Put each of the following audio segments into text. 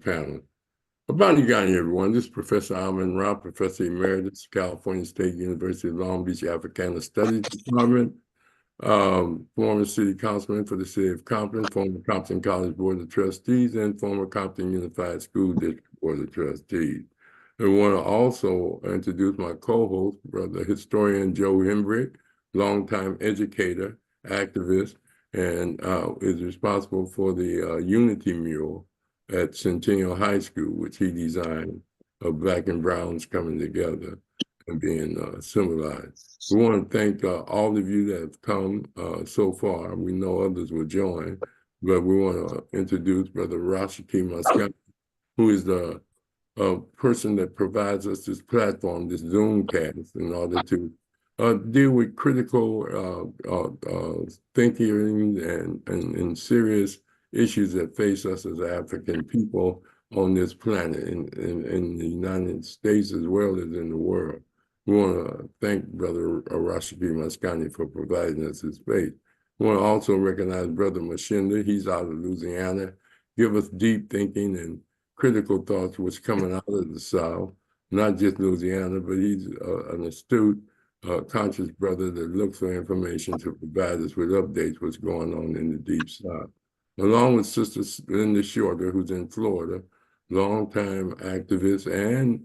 panel. Abani Gani, everyone. This is Professor Alman Rahh, Professor Emeritus, California State University of Long Beach Africana Studies Department, former city councilman for the city of Compton, former Compton College Board of Trustees, and former Compton Unified School District Board of Trustees. I want to also introduce my co-host, Brother Historian Joe Hembrick, longtime educator, activist, and is responsible for the Unity Mural at Centennial High School, which he designed, of black and browns coming together and being symbolized. We want to thank all of you that have come so far. We know others will join, but we want to introduce Brother Rahh Mascani, who is the person that provides us this platform, this Zoomcast, in order to deal with critical thinking and serious issues that face us as African people on this planet, in the United States as well as in the world. We want to thank Brother Rahh Mascani for providing us this space. We want to also recognize Brother Mashinda. He's out of Louisiana. Give us deep thinking and critical thoughts which coming out of the South, not just Louisiana, but he's an astute, conscious brother that looks for information to provide us with updates what's going on in the Deep South. Along with Sister Linda Shorter, who's in Florida, longtime activist, and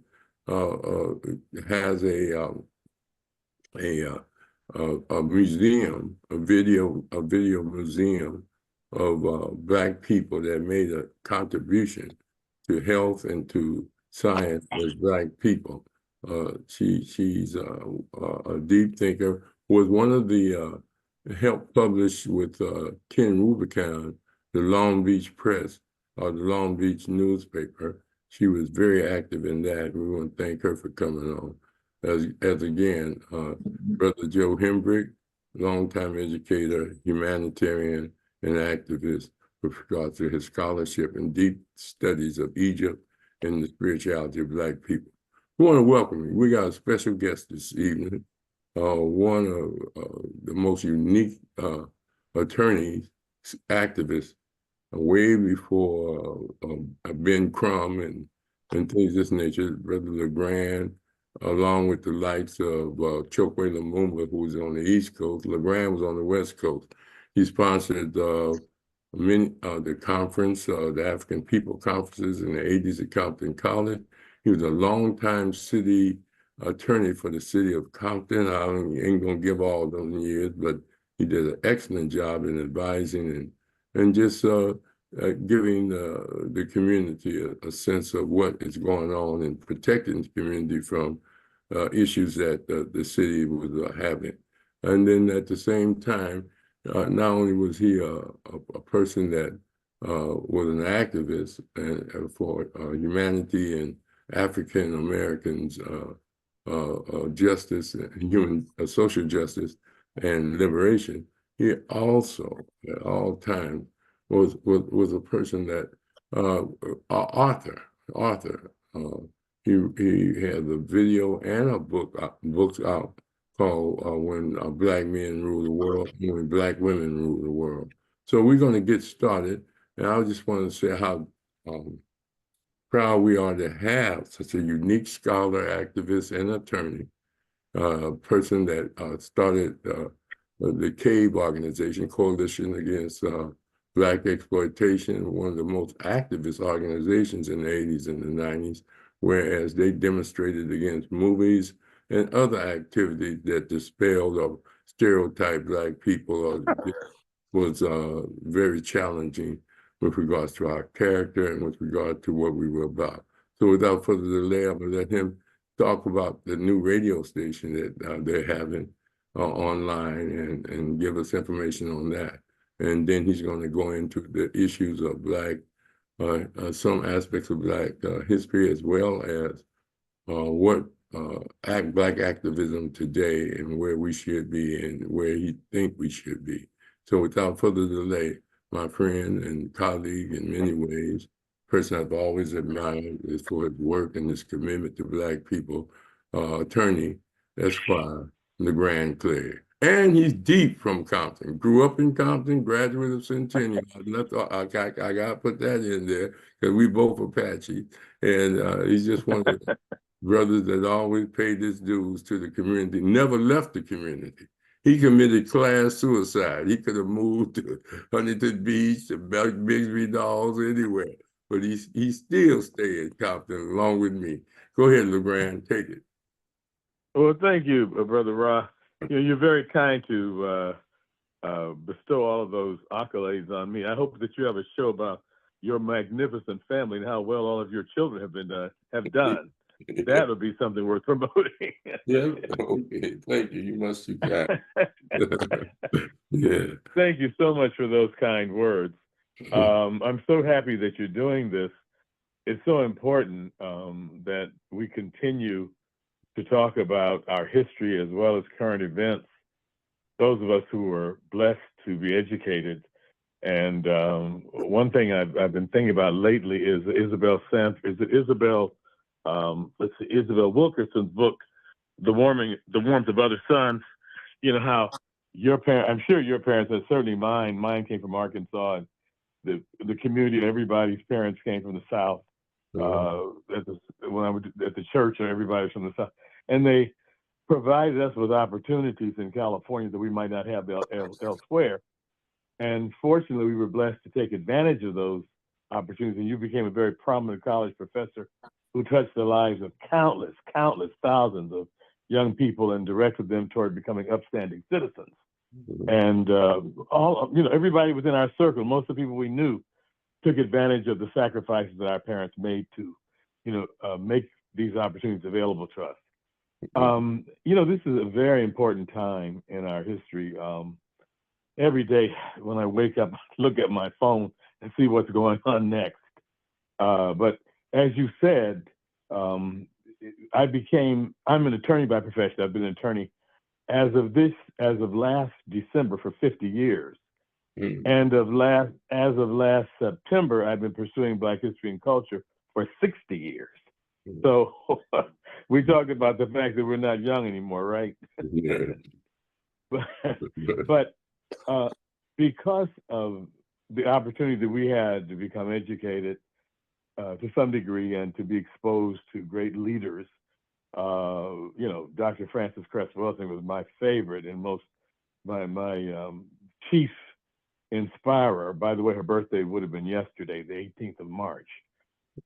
has a museum, a video museum of Black people that made a contribution to health and to science as Black people. She's a deep thinker, was one of the helped publish with Ken Rubicon, the Long Beach Press, or the Long Beach newspaper. She was very active in that. We want to thank her for coming on. As again, Brother Joe Hembrick, longtime educator, humanitarian, and activist with regard to his scholarship and deep studies of Egypt and the spirituality of Black people. We want to welcome you. We got a special guest this evening, one of the most unique attorneys, activists, way before Ben Crumb and things of this nature, Brother Legrand, along with the likes of Chokwe Lumumba, who was on the East Coast. Legrand was on the West Coast. He sponsored the conference, the African People Conferences in the 80s at Compton College. He was a longtime city attorney for the city of Compton. I ain't gonna give all those years, but he did an excellent job in advising and just giving the community a sense of what is going on and protecting the community from issues that the city was having. And then at the same time, not only was he a person that was an activist for humanity and African Americans, justice, human social justice, and liberation, he also at all times was a person that author. He had a video and a books out called When Black Men Rule the World, and When Black Women Rule the World. So we're going to get started, and I just want to say how proud we are to have such a unique scholar, activist, and attorney, person that started the CAVE organization, Coalition Against Black Exploitation, one of the most activist organizations in the 80s and the 90s, whereas they demonstrated against movies and other activities that dispelled or stereotyped Black people was very challenging with regards to our character and with regard to what we were about. So without further delay, I'm gonna let him talk about the new radio station that they're having online and give us information on that. And then he's going to go into the issues of Black, some aspects of Black history, as well as what Black activism today and where we should be and where he think we should be. So without further delay, my friend and colleague in many ways, person I've always admired is for his work and his commitment to Black people, attorney, Esquire Legrand Clegg. And he's deep from Compton. Grew up in Compton, graduate of Centennial. I got to put that in there because we both Apache. And he's just one of the brothers that always paid his dues to the community, never left the community. He committed class suicide. He could have moved to Huntington Beach, to Bigsby Dolls, anywhere. But he still stayed in Compton along with me. Go ahead, Legrand, take it. Well, thank you, Brother Rahh. You're very kind to bestow all of those accolades on me. I hope that you have a show about your magnificent family and how well all of your children have done. That would be something worth promoting. Yeah. Okay. Thank you. You must be kind. Yeah. Thank you so much for those kind words. I'm so happy that you're doing this. It's so important that we continue to talk about our history as well as current events. Those of us who are blessed to be educated. And one thing I've been thinking about lately is Isabel Wilkerson's book, The Warmth of Other Suns. You know how your parents, I'm sure your parents, and certainly mine came from Arkansas, and the community, everybody's parents came from the South. When I was at the church, and everybody's from the South, and they provided us with opportunities in California that we might not have elsewhere. And fortunately, we were blessed to take advantage of those opportunities. And you became a very prominent college professor who touched the lives of countless thousands of young people and directed them toward becoming upstanding citizens. And everybody within our circle, most of the people we knew, took advantage of the sacrifices that our parents made to, make these opportunities available to us. This is a very important time in our history. Every day when I wake up, I look at my phone and see what's going on next. But as you said, I'm an attorney by profession. I've been an attorney as of last December for 50 years. And as of last September, I've been pursuing Black history and culture for 60 years. So we talked about the fact that we're not young anymore, right? but because of the opportunity that we had to become educated to some degree and to be exposed to great leaders, Dr. Frances Cress Welsing was my favorite and my chief inspirer. By the way, her birthday would have been yesterday, the 18th of March.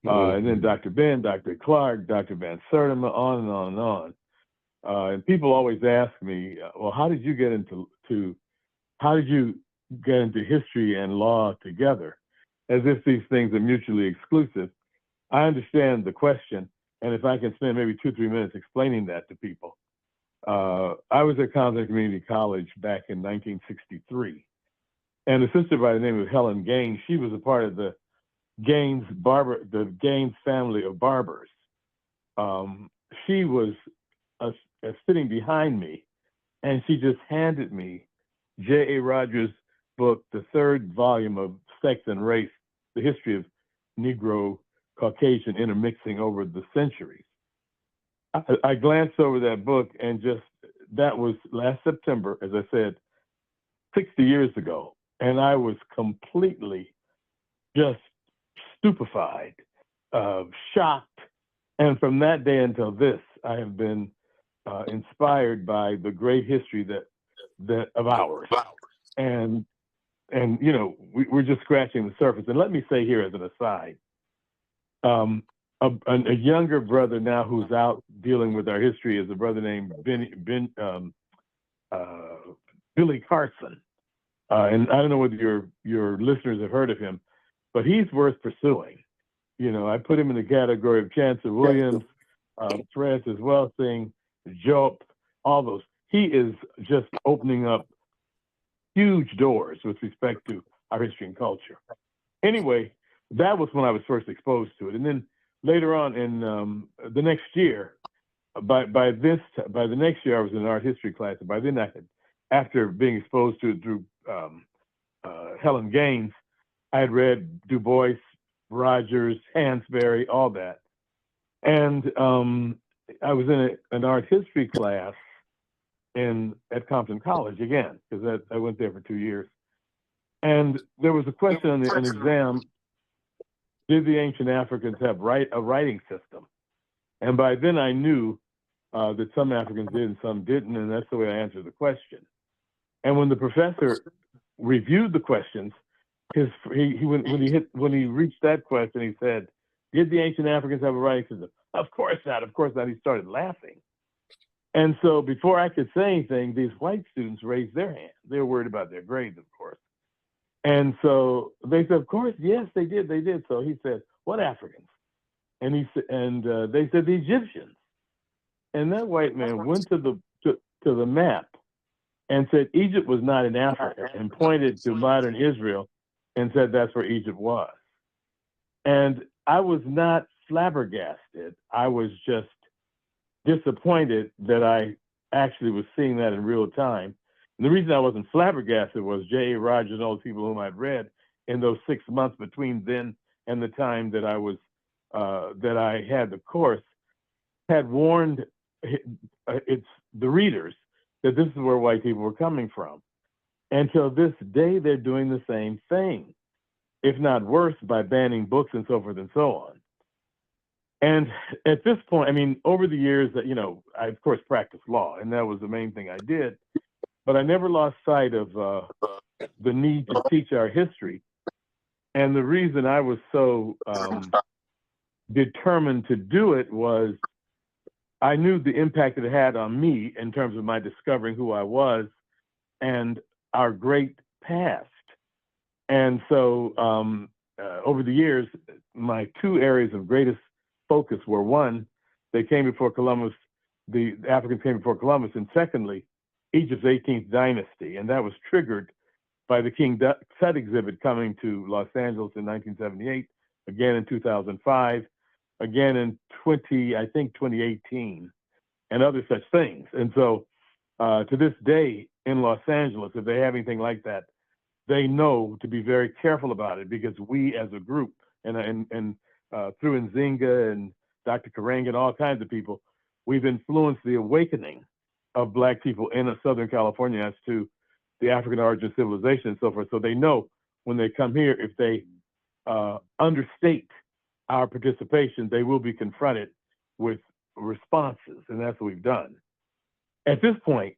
And then Dr. Ben, Dr. Clark, Dr. Van Sertima, on and on and on. And people always ask me, well, how did you get into history and law together? As if these things are mutually exclusive. I understand the question, and if I can spend maybe 2-3 minutes explaining that to people. I was at Compton Community College back in 1963, and a sister by the name of Helen Gaines, she was a part of the Gaines family of barbers. She was sitting behind me, and she just handed me J.A. Rogers' book, the third volume of Sex and Race, the history of Negro Caucasian intermixing over the centuries. I glanced over that book, and that was last September, as I said, 60 years ago. And I was completely just stupefied, shocked. And from that day until this, I have been inspired by the great history that of ours. And we're just scratching the surface. And let me say here as an aside, a younger brother now who's out dealing with our history is a brother named Billy Carson. And I don't know whether your listeners have heard of him, but he's worth pursuing. I put him in the category of Chancellor Williams, Frances Welsing, Job, all those. He is just opening up huge doors with respect to our history and culture. Anyway, that was when I was first exposed to it. And then later on in the next year, by the next year, I was in an art history class. And by then after being exposed to it through Helen Gaines, I had read Du Bois, Rogers, Hansberry, all that. And I was in an art history class, at Compton College again, because I went there for 2 years. And there was a question on an exam: did the ancient Africans have a writing system? And by then I knew that some Africans did and some didn't, and that's the way I answered the question. And when the professor reviewed the questions, when he reached that question, he said, "Did the ancient Africans have a writing system?" Of course not. Of course not. He started laughing. And so before I could say anything, these white students raised their hand. They were worried about their grades, of course. And so they said, "Of course, yes, they did. They did." So he said, "What Africans?" And they said, "The Egyptians." And that white man went to the map and said Egypt was not in Africa, and pointed to modern Israel and said that's where Egypt was. And I was not flabbergasted. I was just disappointed that I actually was seeing that in real time. And the reason I wasn't flabbergasted was J.A. Rogers and all the people whom I'd read in those 6 months between then and the time that I had the course had warned the readers that this is where white people were coming from. And till this day, they're doing the same thing, if not worse, by banning books and so forth and so on. And at this point, I mean, over the years, I of course practiced law, and that was the main thing I did. But I never lost sight of the need to teach our history. And the reason I was so determined to do it was I knew the impact it had on me in terms of my discovering who I was and our great past. And so over the years, my 2 areas of greatest focus were: one, they came before Columbus, the Africans came before Columbus, and secondly, Egypt's 18th dynasty. And that was triggered by the King Tut exhibit coming to Los Angeles in 1978, again in 2005, again in 2018, and other such things. And so to this day in Los Angeles, if they have anything like that, they know to be very careful about it, because we as a group, and through Nzinga and Dr. Karanga and all kinds of people, we've influenced the awakening of Black people in Southern California as to the African origin civilization and so forth. So they know when they come here, if they understate our participation, they will be confronted with responses, and that's what we've done. At this point,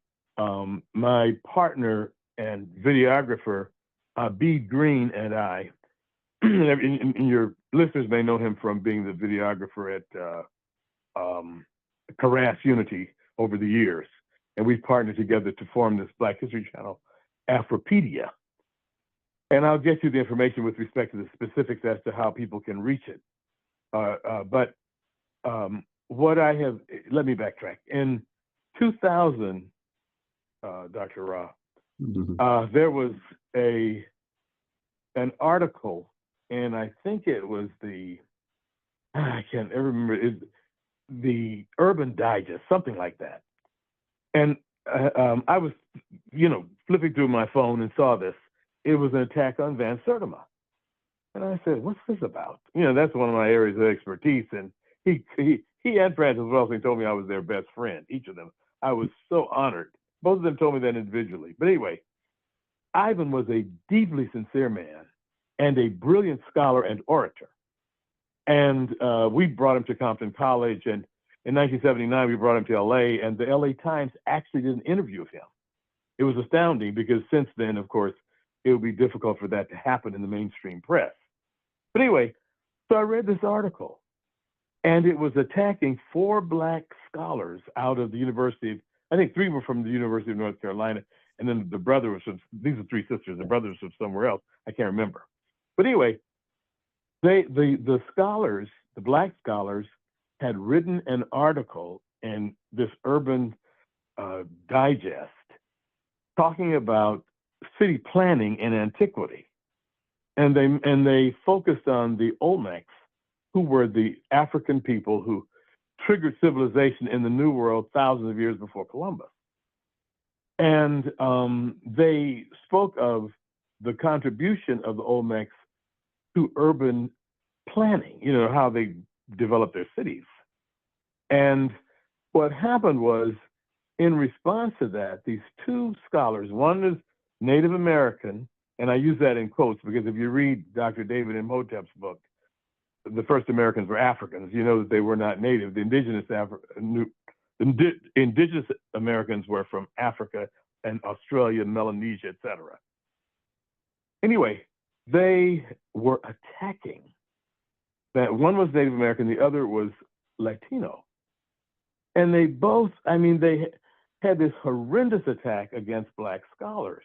my partner and videographer, Bede Green, and I, and your listeners may know him from being the videographer at Harass Unity over the years, and we've partnered together to form this Black History channel, Afropedia. And I'll get you the information with respect to the specifics as to how people can reach it. But what I have, let me backtrack. In 2000, Dr. Rahh, there was an article, and I think it was I can't ever remember, the Urban Digest, something like that. And I was, flipping through my phone and saw this. It was an attack on Van Sertima. And I said, "What's this about?" That's one of my areas of expertise. And he and Francis Welsing told me I was their best friend, each of them. I was so honored. Both of them told me that individually. But anyway, Ivan was a deeply sincere man and a brilliant scholar and orator. And we brought him to Compton College. And in 1979, we brought him to LA. And the LA Times actually did an interview of him. It was astounding, because since then, of course, it would be difficult for that to happen in the mainstream press. But anyway, so I read this article, and it was attacking 4 Black scholars out of the University. I think 3 were from the University of North Carolina, and then the brother was from, these are 3 sisters, the brother was from somewhere else. I can't remember. But anyway, the scholars, the Black scholars, had written an article in this Urban Digest talking about city planning in antiquity. And they focused on the Olmecs, who were the African people who triggered civilization in the New World thousands of years before Columbus. And they spoke of the contribution of the Olmecs to urban planning, how they developed their cities. And what happened was, in response to that, these two scholars, one is Native American, and I use that in quotes because if you read Dr. David Imhotep's book, the first Americans were Africans. You know that they were not native. The indigenous Americans were from Africa and Australia, Melanesia, etc. Anyway, they were attacking. That one was Native American, the other was Latino. And they both, I mean, they had this horrendous attack against Black scholars,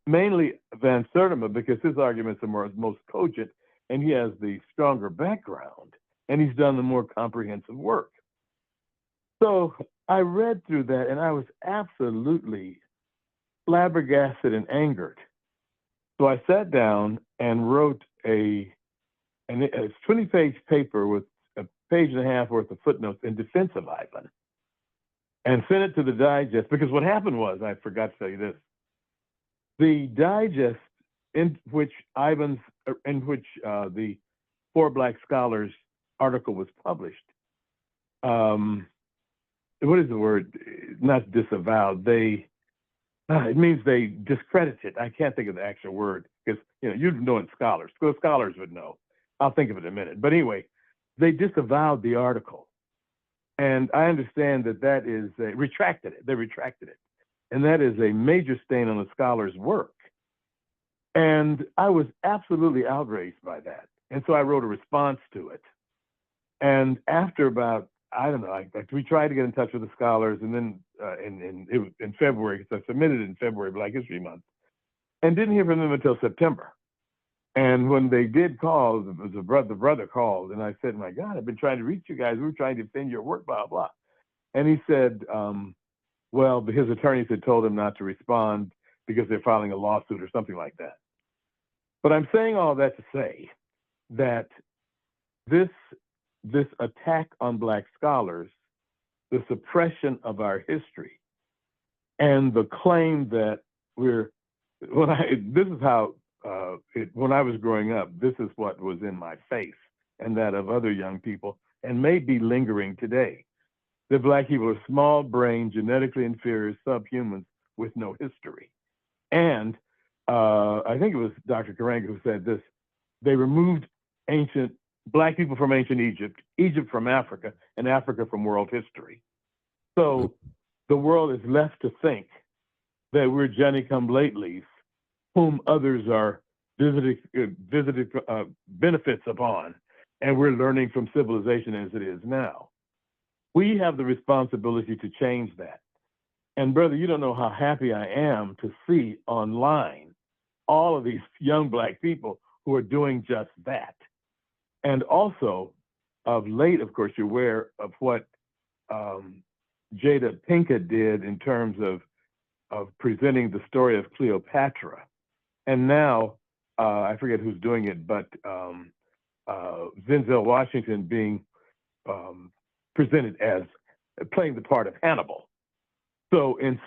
mainly Van Sertima, because his arguments are most cogent, and he has the stronger background, and he's done the more comprehensive work. So I read through that, and I was absolutely flabbergasted and angered. So I sat down and wrote a 20-page paper with a page and a half worth of footnotes in defense of Ivan, and sent it to the digest, because what happened was, I forgot to tell you this, the digest in which the Four Black Scholars article was published, what is the word? Not disavowed. It means they discredited. I can't think of the actual word because you'd know it, scholars. So scholars would know. I'll think of it in a minute. But anyway, they disavowed the article, and I understand that is retracted it. They retracted it, and that is a major stain on the scholar's work. And I was absolutely outraged by that, and so I wrote a response to it. And after about, I don't know, we tried to get in touch with the scholars, and then in February, because I submitted it in February, Black History Month, and didn't hear from them until September. And when they did call, the brother called, and I said, "My God, I've been trying to reach you guys. We were trying to defend your work, blah, blah." And he said, well, his attorneys had told him not to respond because they're filing a lawsuit or something like that. But I'm saying all that to say that this attack on Black scholars, the suppression of our history, and the claim that when I was growing up, this is what was in my face and that of other young people, and may be lingering today. That Black people are small-brained, genetically inferior subhumans with no history. And I think it was Dr. Karanga who said this: they removed Black people from ancient Egypt, Egypt from Africa, and Africa from world history. So the world is left to think that we're Johnny-come-latelys, whom others are visited benefits upon, and we're learning from civilization as it is now. We have the responsibility to change that. And brother, you don't know how happy I am to see online all of these young Black people who are doing just that. And also, of late, of course, you're aware of what Jada Pinkett did in terms of presenting the story of Cleopatra. And now, I forget who's doing it, but Denzel Washington being presented as playing the part of Hannibal. So and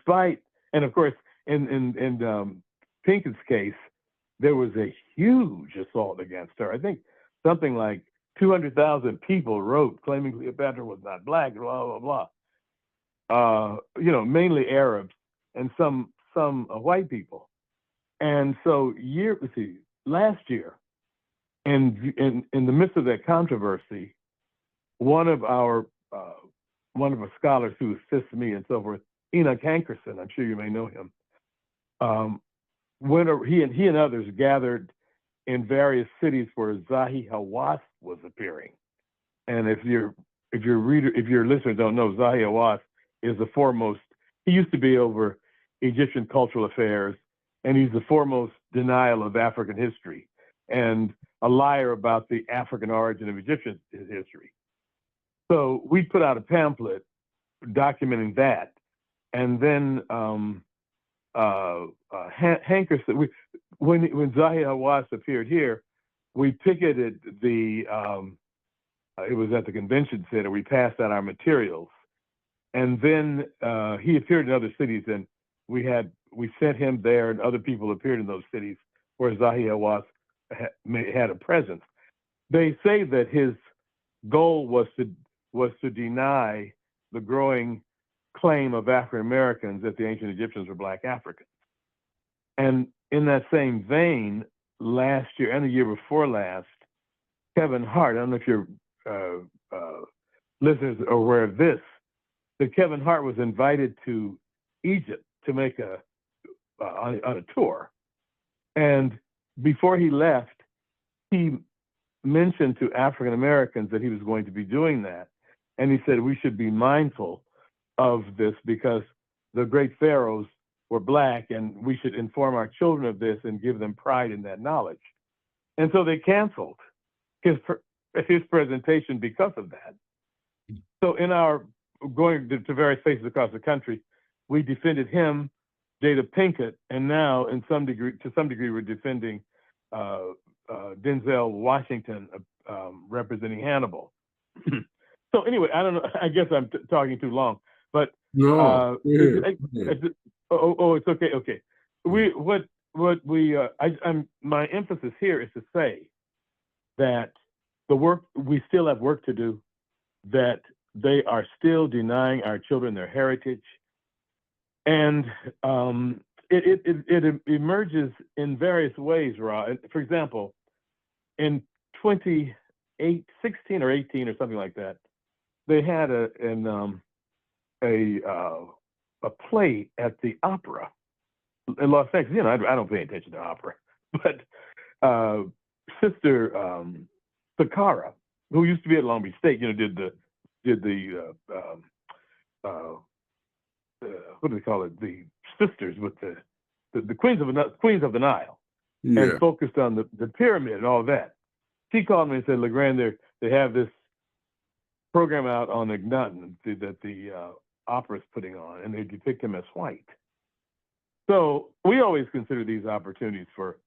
of course, in Pinkett's case, there was a huge assault against her. I think something like 200,000 people wrote claiming Cleopatra was not Black, blah, blah, blah. Mainly Arabs and some white people. And so last year, in the midst of that controversy, one of our scholars who assists me and so forth, Enoch Hankerson, I'm sure you may know him, he and others gathered in various cities where Zahi Hawass was appearing. And if your listeners don't know, Zahi Hawass is the foremost. He used to be over Egyptian cultural affairs, and he's the foremost denial of African history and a liar about the African origin of Egyptian history. So we put out a pamphlet documenting that, and then Hankerson, when Zahi Hawass appeared here, we picketed it was at the convention center. We passed out our materials, and then he appeared in other cities, and we sent him there, and other people appeared in those cities where Zahi Hawass had a presence. They say that his goal was to deny the growing claim of African Americans that the ancient Egyptians were Black Africans. And in that same vein, last year and the year before last, Kevin Hart, I don't know if your listeners are aware of this, that Kevin Hart was invited to Egypt to make on a tour. And before he left, he mentioned to African Americans that he was going to be doing that. And he said, we should be mindful of this because the great pharaohs were Black, and we should inform our children of this and give them pride in that knowledge. And so they canceled his presentation because of that. So in our going to various places across the country, we defended him, Jada Pinkett, and now to some degree, we're defending Denzel Washington, representing Hannibal. So anyway, I don't know. I guess I'm talking too long, but no, it's okay. Okay, my emphasis here is to say that we still have work to do, that they are still denying our children their heritage. And it emerges in various ways, Rahh. For example, in 2016 or 18 or something like that, they had a play at the opera in Los Angeles. You know, I don't pay attention to opera, but Sister Sakara, who used to be at Long Beach State, you know, did the what do they call it? The sisters with the Queens of the Nile, yeah. And focused on the pyramid and all that. She called me and said, Legrand, they have this program out on Akhenaten that the opera's putting on, and they depict him as white. So we always consider these opportunities for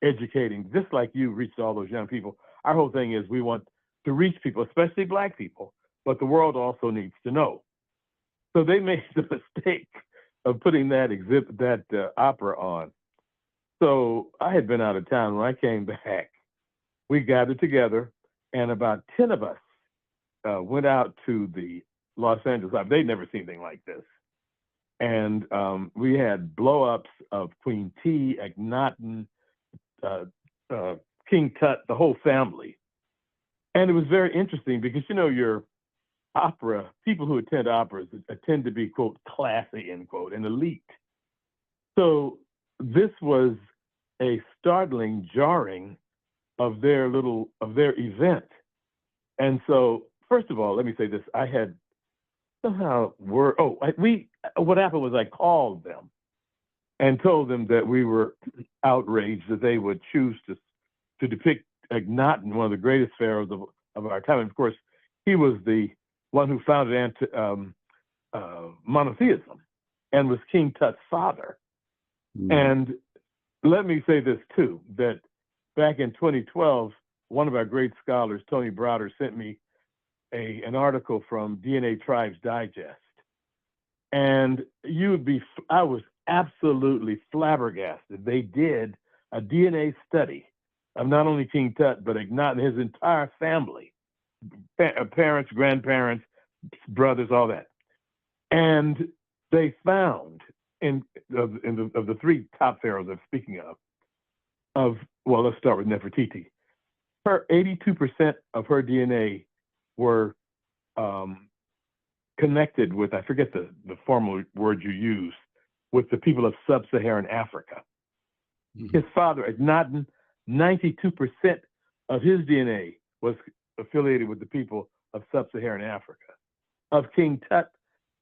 educating, just like you reached all those young people. Our whole thing is we want to reach people, especially Black people, but the world also needs to know. So they made the mistake of putting that opera on. So I had been out of town. When I came back, we gathered together, and about 10 of us went out to the Los Angeles Opera. They'd never seen anything like this. And we had blow-ups of Queen T, Akhenaten, King Tut, the whole family. And it was very interesting because, you know, your opera, people who attend operas tend to be, quote, classy, end quote, and elite. So this was a startling jarring of their event. And so, first of all, let me say this. I had somehow what happened was I called them and told them that we were outraged that they would choose to depict Akhenaten, one of the greatest pharaohs of our time. And of course, he was the one who founded monotheism and was King Tut's father. Mm. And let me say this too, that back in 2012, one of our great scholars, Tony Browder, sent me an article from DNA Tribes Digest. And I was absolutely flabbergasted. They did a DNA study of not only King Tut, but Akhenaten, his entire family, parents, grandparents, brothers, all that. And they found of the three top pharaohs I'm speaking of, well, let's start with Nefertiti. Her 82% of her DNA were connected with, I forget the formal word you use, with the people of sub-Saharan Africa. Mm-hmm. His father, Akhenaten, 92% of his DNA was affiliated with the people of sub-Saharan Africa. Of King Tut,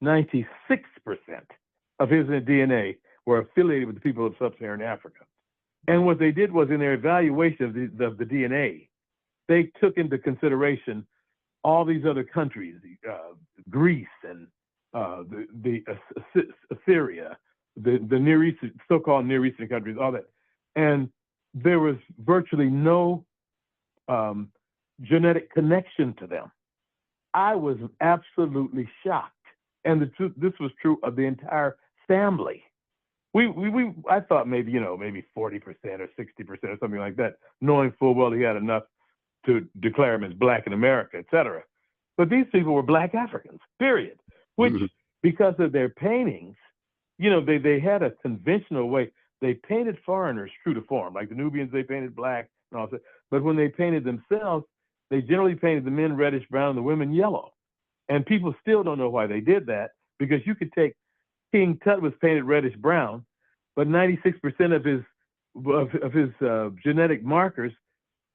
96% of his DNA were affiliated with the people of sub-Saharan Africa. And what they did was, in their evaluation of the DNA, they took into consideration all these other countries, Greece and the Assyria, the Near Eastern, so-called Near Eastern countries, all that. And there was virtually no genetic connection to them. I was absolutely shocked. And this was true of the entire family. I thought maybe 40% or 60% or something like that, knowing full well he had enough to declare him as Black in America, et cetera. But these people were Black Africans, period, which because of their paintings, you know, they had a conventional way. They painted foreigners true to form, like the Nubians, they painted black and all that. But when they painted themselves, they generally painted the men reddish brown and the women yellow. And people still don't know why they did that, because you could take King Tut was painted reddish brown, but 96% of his genetic markers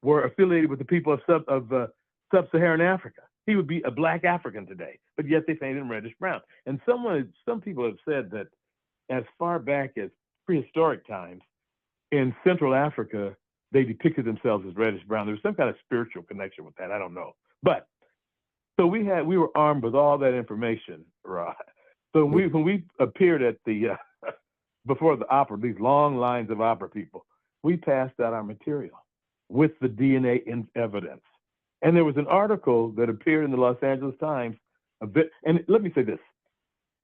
were affiliated with the people of sub-Saharan Africa. He would be a black African today, but yet they painted him reddish brown. And some people have said that as far back as prehistoric times, in Central Africa, they depicted themselves as reddish brown. There was some kind of spiritual connection with that. I don't know. But so we were armed with all that information, Rahh. So when we appeared at the before the opera, these long lines of opera people, we passed out our material with the DNA evidence. And there was an article that appeared in the Los Angeles Times and let me say this,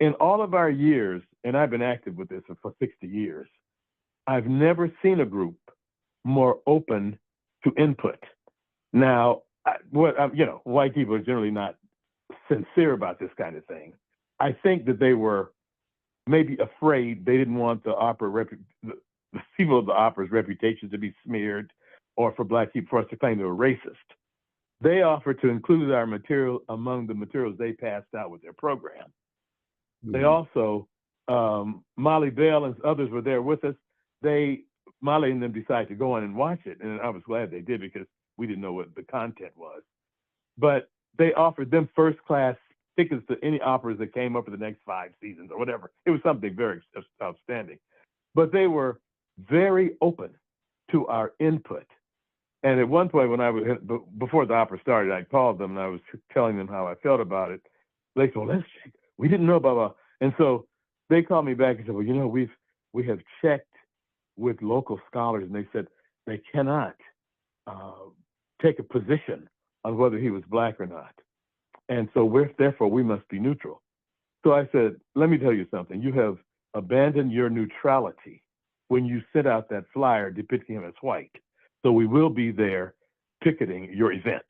in all of our years, and I've been active with this for 60 years, I've never seen a group more open to input. Now, white people are generally not sincere about this kind of thing. I think that they were maybe afraid. They didn't want the people of the opera's reputation to be smeared, or for black people, for us to claim they were racist. They offered to include our material among the materials they passed out with their program. Mm-hmm. They also, Molly Bell and others were there with us. Molly and them decided to go on and watch it, and I was glad they did, because we didn't know what the content was. But they offered them first-class tickets to any operas that came up for the next 5 seasons or whatever. It was something very outstanding. But they were very open to our input. And at one point, before the opera started, I called them and I was telling them how I felt about it. They said, well, let's check. We didn't know about it. And so they called me back and said, well, you know, we have checked with local scholars, and they said they cannot take a position on whether he was black or not. And so therefore we must be neutral. So I said, let me tell you something. You have abandoned your neutrality when you sent out that flyer depicting him as white. So we will be there picketing your event.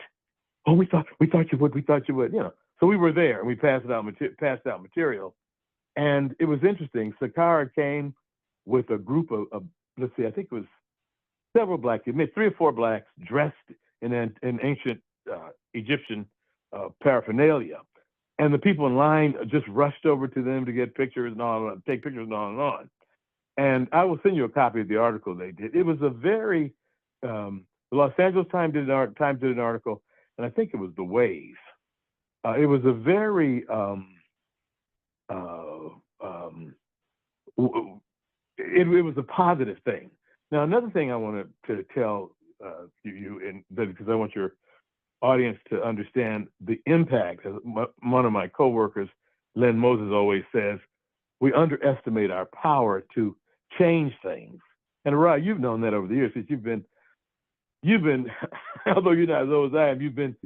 Oh, we thought you would. We thought you would. You know. So we were there, and we passed out material. And it was interesting. Saqqara came with a group of let's see, I think it was several blacks. He made 3 or 4 blacks dressed in ancient Egyptian paraphernalia. And the people in line just rushed over to them to get pictures and all, take pictures and on and on. And I will send you a copy of the article they did. It was a very, the Los Angeles Times did an article, and I think it was The Wave. It was a very, it was a positive thing. Now, another thing I wanted to tell you, because I want your audience to understand the impact. As one of my coworkers, Len Moses, always says, we underestimate our power to change things. And Rahh, you've known that over the years, since you've been, although you're not as old as I am, you've been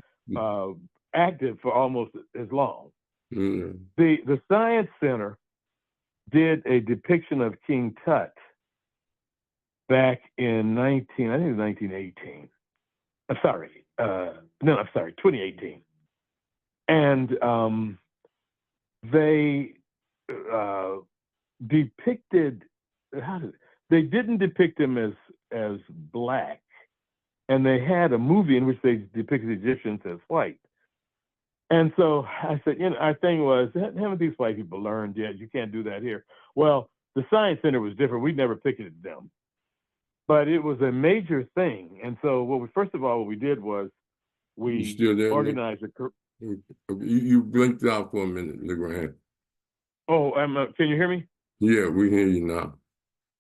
active for almost as long. Mm-hmm. The Science Center did a depiction of King Tut back in 1918. I'm sorry, 2018. And they depicted, they didn't depict him as black, and they had a movie in which they depicted Egyptians as white. And so I said, our thing was, haven't these white people learned yet? You can't do that here. Well, the Science Center was different. We never picketed them, but it was a major thing. And so what we did was we organized You blinked out for a minute, Legrand. Oh, can you hear me? Yeah, we hear you now.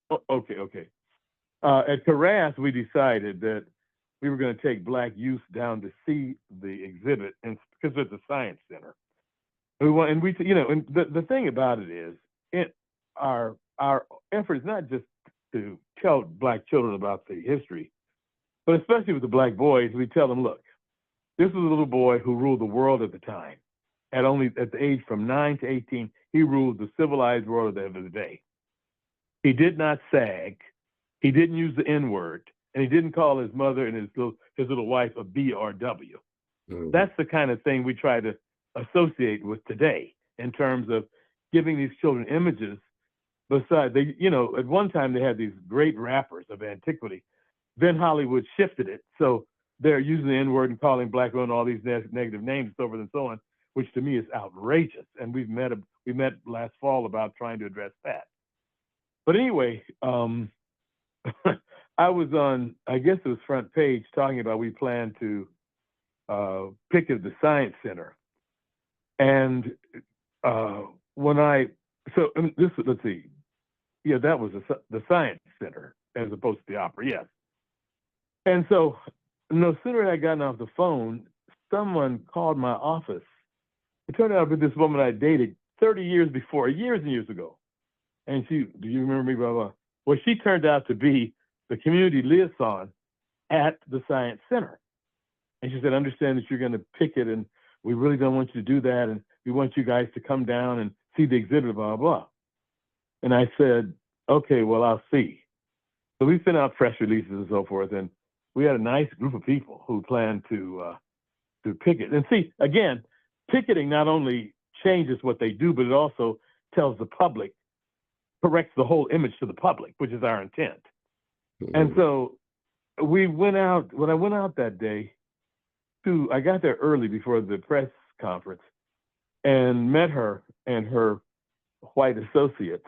Oh, okay. At Carras, we decided that we were going to take black youth down to see the exhibit, and because it's a Science Center. And the thing about it is, our effort is not just to tell black children about the history, but especially with the black boys, we tell them, look, this was a little boy who ruled the world at the time. At the age from 9 to 18, he ruled the civilized world of the day. He did not sag. He didn't use the N-word, and he didn't call his mother and his little wife a B or W. Mm-hmm. That's the kind of thing we try to associate with today in terms of giving these children images. Besides, they, you know, at one time they had these great rappers of antiquity. Then Hollywood shifted it, so they're using the N-word and calling black women all these negative names, and so forth and so on, which to me is outrageous. And we met last fall about trying to address that. But anyway, I was on, I guess it was Front Page, talking about we plan to picket the Science Center. And let's see, yeah, that was the Science Center as opposed to the opera, yes. And so no sooner had I gotten off the phone, someone called my office. It turned out to be this woman I dated 30 years before, years and years ago. And she, do you remember me, blah, blah. Well, she turned out to be the community liaison at the Science Center. And she said, understand that you're going to picket, and we really don't want you to do that, and we want you guys to come down and see the exhibit, blah, blah. And I said, okay, well, I'll see. So we sent out press releases and so forth, and we had a nice group of people who planned to picket. And see, again, picketing not only changes what they do, but it also tells the public, corrects the whole image to the public, which is our intent. Mm-hmm. And so we went out, when I went out that day, I got there early before the press conference and met her and her white associates.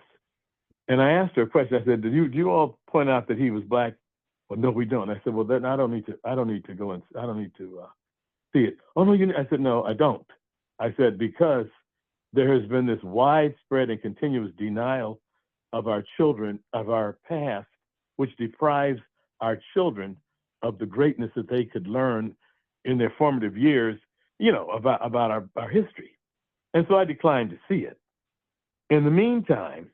And I asked her a question. I said, do you all point out that he was black? Well, no, we don't. I said, well, then I don't need to see it. Oh, no, I said, no, I don't. I said, because there has been this widespread and continuous denial of our children, of our past, which deprives our children of the greatness that they could learn in their formative years, you know, about our history. And so I declined to see it. In the meantime,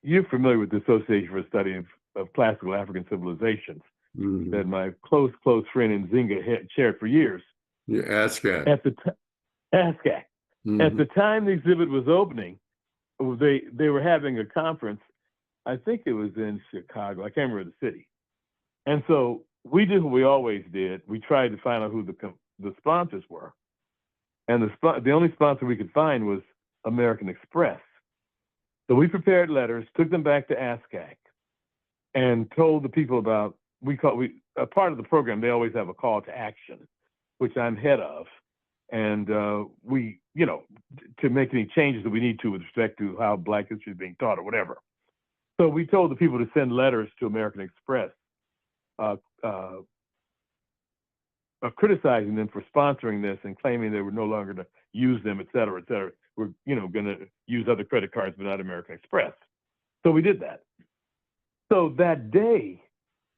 you're familiar with the Association for the Study of Classical African Civilizations, mm-hmm. that my close friend Nzinga had chaired for years. Yeah, ASCAC. ASCAC. Mm-hmm. At the time the exhibit was opening, they were having a conference. I think it was in Chicago. I can't remember the city. And so we did what we always did. We tried to find out who the sponsors were. And the only sponsor we could find was American Express. So we prepared letters, took them back to ASCAC, and told the people about, a part of the program, they always have a call to action, which I'm head of. And we, you know, to make any changes that we need to with respect to how Black history is being taught or whatever. So we told the people to send letters to American Express, criticizing them for sponsoring this and claiming they were no longer to use them, et cetera, et cetera. We're, you know, going to use other credit cards, but not American Express. So we did that. So that day,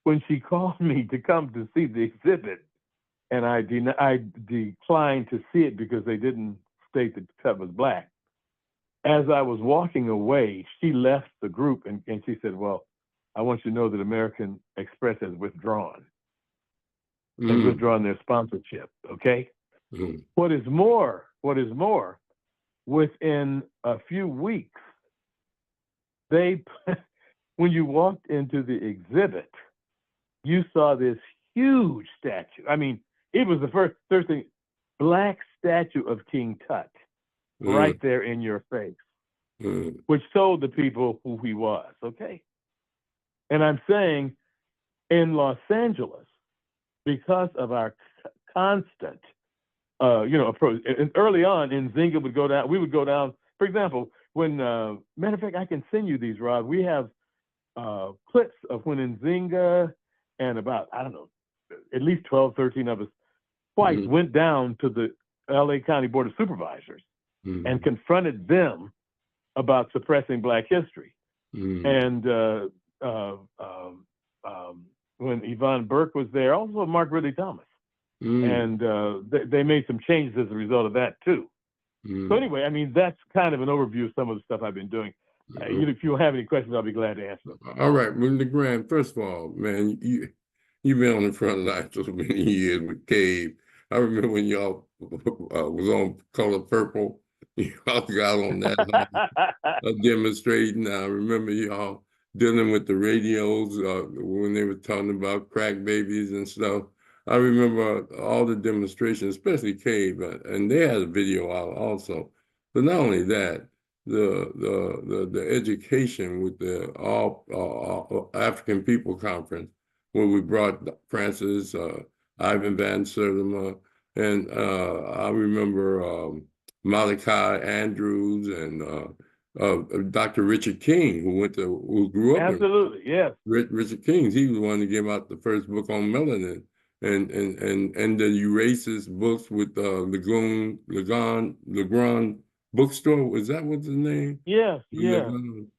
when she called me to come to see the exhibit, and I declined to see it because they didn't state that Tut was Black. As I was walking away, she left the group and she said, well, I want you to know that American Express has withdrawn. Has withdrawn their sponsorship, okay? Mm-hmm. What is more, within a few weeks, when you walked into the exhibit, you saw this huge statue. I mean, it was the first thing, Black statue of King Tut, right there in your face, which told the people who he was, okay? And I'm saying, in Los Angeles, because of our constant, approach, and early on, Nzinga would go down, we would go down, for example, when, matter of fact, I can send you these, Rob. We have clips of when Nzinga and about, I don't know, at least 12, 13 of us twice went down to the LA County Board of Supervisors and confronted them about suppressing Black history. And when Yvonne Burke was there, also Mark Ridley Thomas. And they made some changes as a result of that too. So anyway, I mean, that's kind of an overview of some of the stuff I've been doing. If you have any questions, I'll be glad to answer them. All right, well, Legrand, first of all, man, you've been on the front line for so many years with Cave. I remember when y'all was on Color Purple. Y'all got on that demonstrating. I remember y'all dealing with the radios when they were talking about crack babies and stuff. I remember all the demonstrations, especially Cave, and they had a video out also. But not only that, the education with the all African People Conference, where we brought Francis, Ivan Van Sertima, and I remember Malachi Andrews and Dr. Richard King, who grew up in Absolutely, yes. Richard King. He was the one that gave out the first book on melanin, and the Erases books with Legrand bookstore. Was that what's the name? Yes, yes.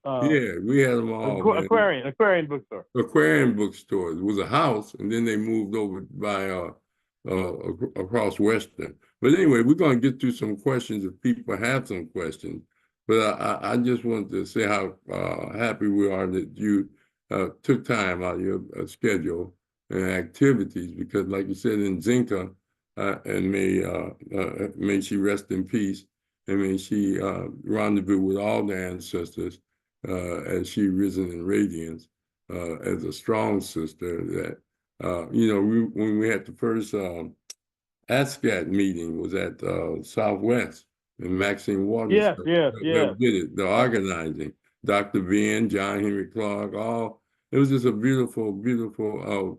Yeah, we had them all, man. Aquarian bookstore. Aquarium bookstore. It was a house, and then they moved over by across Western. But anyway, we're going to get through some questions if people have some questions. But I just wanted to say how happy we are that you took time out of your schedule and activities, because, like you said, in Zinca, and may she rest in peace, and may she rendezvous with all the ancestors as she risen in radiance, as a strong sister that, when we had the first ASCAT meeting was at Southwest, and Maxine Waters Yes, yes, yes. did it, the organizing. Dr. Venn, John Henry Clark, it was just a beautiful, beautiful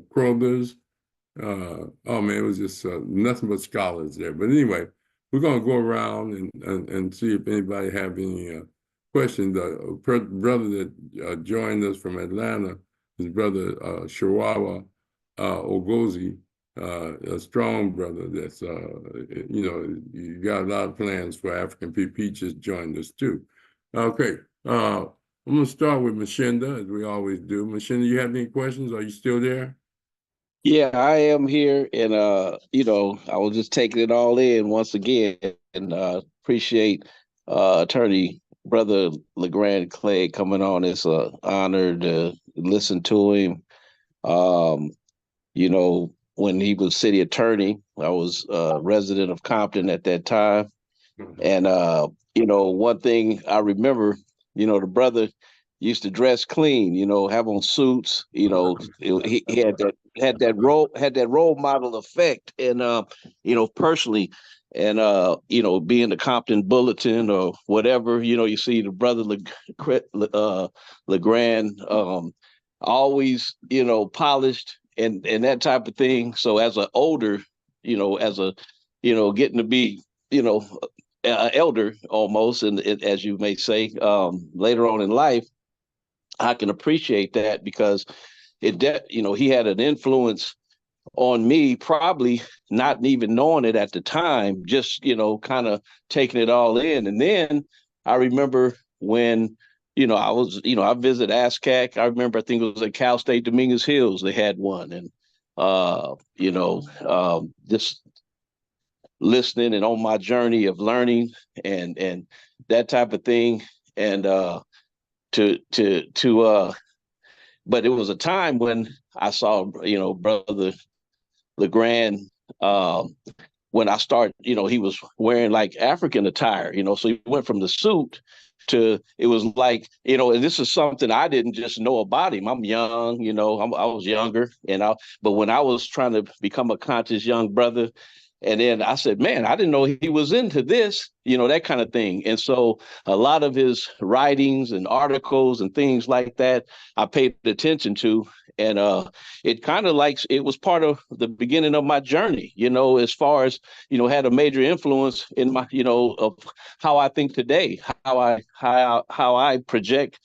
Kroger's. Oh man, it was just nothing but scholars there. But anyway, we're going to go around and see if anybody have any questions. The brother that joined us from Atlanta, his brother Shawawa Ogozi, a strong brother that's, you got a lot of plans for African people. He just joined us too. Okay, I'm going to start with Mashinda, as we always do. Mashinda, you have any questions? Are you still there? Yeah, I am here, and I was just taking it all in once again, and appreciate Attorney Brother Legrand Clegg coming on. It's an honor to listen to him. When he was city attorney, I was a resident of Compton at that time, and one thing I remember, the brother used to dress clean, have on suits. He had that role model effect, and personally, and being the Compton Bulletin or whatever, you see the brother Legrand, always polished and that type of thing. So as an older, getting to be elder almost, and as you may say, later on in life, I can appreciate that because he had an influence on me, probably not even knowing it at the time, just kind of taking it all in. And then I remember when I visited ASCAC. I remember, I think it was at Cal State Dominguez Hills, they had one, and just listening and on my journey of learning and that type of thing. And but it was a time when I saw, Brother Legrand, when I started, he was wearing like African attire, so he went from the suit to, it was like, and this is something I didn't just know about him. I'm young, I was younger, but when I was trying to become a conscious young brother, and then I said, man, I didn't know he was into this, that kind of thing. And so a lot of his writings and articles and things like that, I paid attention to. And it kind of like, it was part of the beginning of my journey, as far as, had a major influence in my, of how I think today, how I project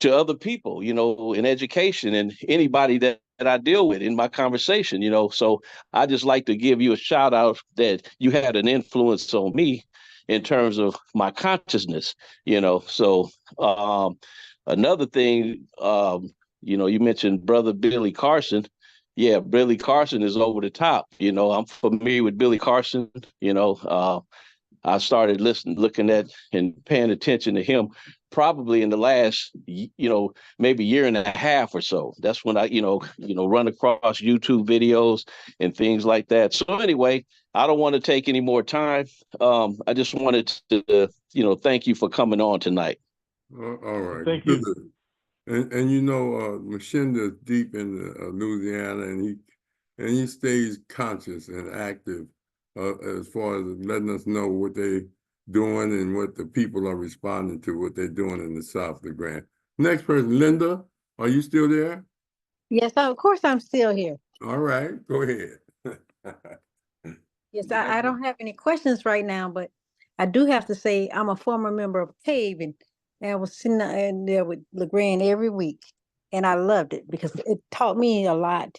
to other people, in education and anybody that I deal with in my conversation, So I just like to give you a shout out that you had an influence on me in terms of my consciousness, So another thing, you mentioned Brother Billy Carson. Yeah, Billy Carson is over the top. I'm familiar with Billy Carson. I started looking at and paying attention to him probably in the last, maybe year and a half or so. That's when I, run across YouTube videos and things like that. So anyway, I don't want to take any more time. I just wanted to, thank you for coming on tonight. All right. Thank Good. you. And Mashinda is deep in Louisiana, and he stays conscious and active as far as letting us know what they doing and what the people are responding to, what they're doing in the South, Legrand. Next person, Linda, are you still there? Yes, of course I'm still here. All right, go ahead. Yes, I don't have any questions right now, but I do have to say I'm a former member of CAVE, and I was sitting in there with Legrand every week, and I loved it because it taught me a lot.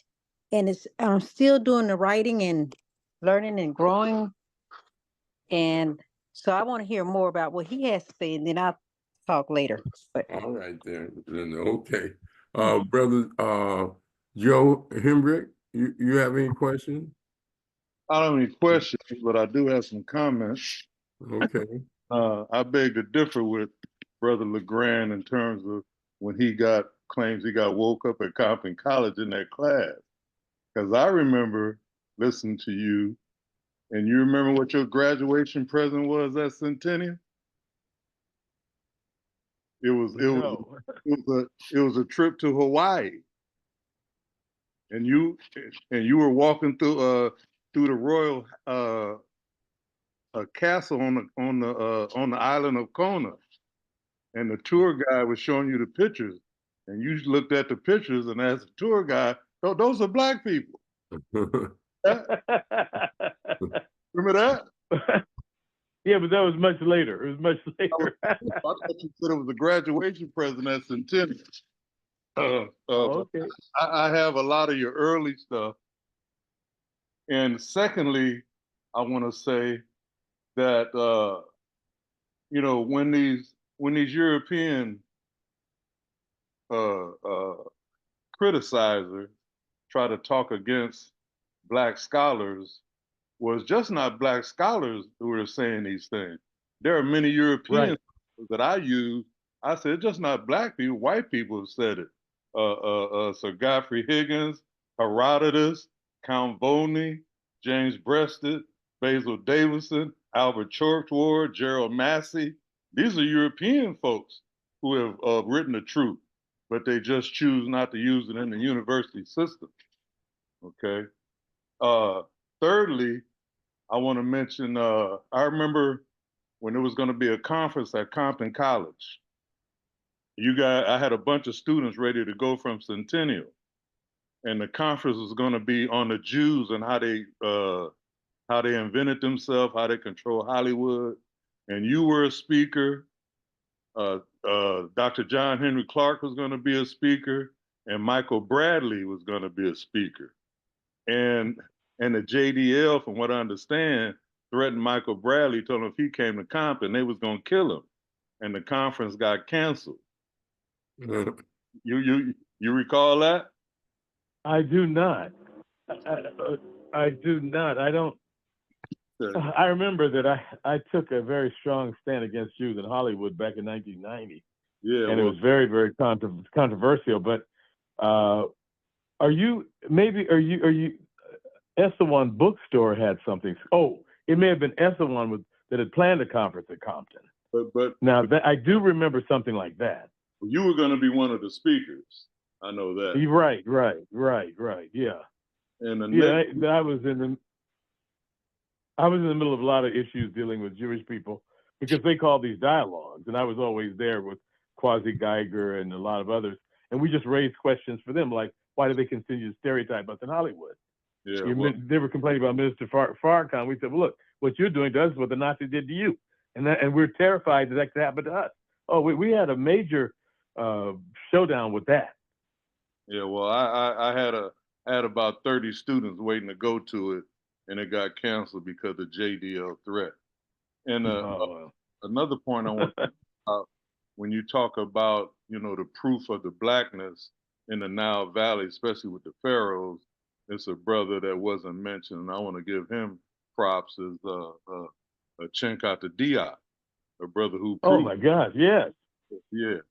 And I'm still doing the writing and learning and growing. And so I want to hear more about what he has to say, and then I'll talk later. But All right then, Linda, okay. Brother Joe Hembrick, you have any questions? I don't have any questions, but I do have some comments. Okay. I beg to differ with Brother Legrand in terms of when he claims he got woke up at Compton College in that class. Because I remember listening to you, and you remember what your graduation present was at Centennial? It was a trip to Hawaii. And you were walking through the royal castle on the island of Kona, and the tour guide was showing you the pictures, and you looked at the pictures and asked the tour guide, "Oh, those are black people." Remember that? Yeah, but that was much later. It was much later. I thought you said it was a graduation present at Centennial. Okay. I have a lot of your early stuff. And secondly, I want to say that when these European criticizers try to talk against black scholars, was just not black scholars who were saying these things. There are many Europeans that I use. I said, it's just not black people, white people have said it. Sir Godfrey Higgins, Herodotus, Count Volney, James Breasted, Basil Davison, Albert Chorchward, Gerald Massey. These are European folks who have written the truth, but they just choose not to use it in the university system. Okay. Thirdly, I want to mention, I remember when there was going to be a conference at Compton College. I had a bunch of students ready to go from Centennial, and the conference was going to be on the Jews and how they invented themselves, how they control Hollywood. And you were a speaker. Dr. John Henry Clark was going to be a speaker, and Michael Bradley was going to be a speaker. And the JDL, from what I understand, threatened Michael Bradley, told him if he came to Compton, they was going to kill him. And the conference got canceled. You recall that? I do not. I do not. I don't. I remember that I took a very strong stand against Jews in Hollywood back in 1990. Yeah, and it was very, very controversial. But are you Estewan Bookstore had something? Oh, it may have been Estewan that had planned a conference at Compton. But now I do remember something like that. You were going to be one of the speakers. I know that. Right. Yeah. And I was in the middle of a lot of issues dealing with Jewish people because they called these dialogues, and I was always there with Quasi Geiger and a lot of others, and we just raised questions for them, like why do they continue to stereotype us in Hollywood? Yeah, they were complaining about Minister Farrakhan. We said, well, look, what you're doing to us is what the Nazis did to you, and we're terrified that could happen to us. Oh, we had a major showdown with that. Yeah, well, I had about 30 students waiting to go to it, and it got canceled because of JDL threat. And another point I want to talk about, when you talk about, the proof of the blackness in the Nile Valley, especially with the pharaohs, it's a brother that wasn't mentioned, and I want to give him props, is Chinkat Diop, a brother who proved. Oh my God, yes. Yeah.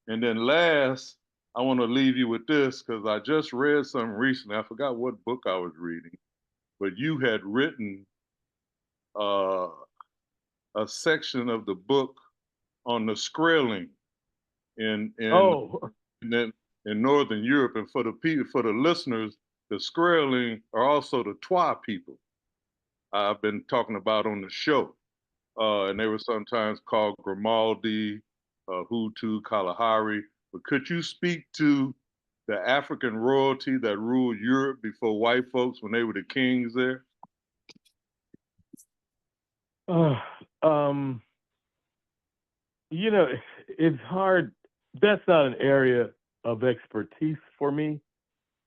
And then last, I want to leave you with this because I just read something recently. I forgot what book I was reading, but you had written a section of the book on the Skrelling in Northern Europe. And for the listeners, the Skrelling are also the Twa people I've been talking about on the show. and they were sometimes called Grimaldi, Hutu, Kalahari. But could you speak to the African royalty that ruled Europe before white folks when they were the kings there? You know, it's hard. That's not an area of expertise for me.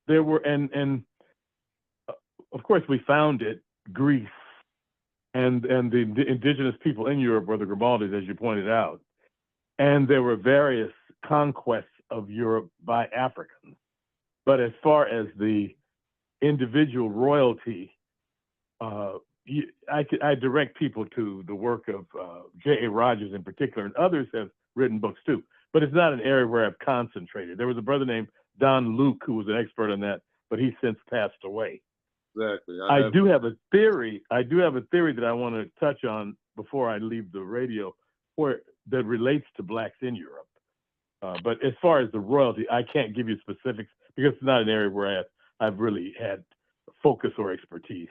There were, and of course we found it, Greece, and the indigenous people in Europe were the Grimaldis, as you pointed out. And there were various conquests of Europe by Africans. But as far as the individual royalty, I direct people to the work of J.A. Rogers in particular, and others have written books too. But it's not an area where I've concentrated. There was a brother named Don Luke who was an expert on that, but he's since passed away. Exactly. I do have a theory that I want to touch on before I leave the radio, that relates to blacks in Europe. But as far as the royalty, I can't give you specifics because it's not an area where I've really had focus or expertise.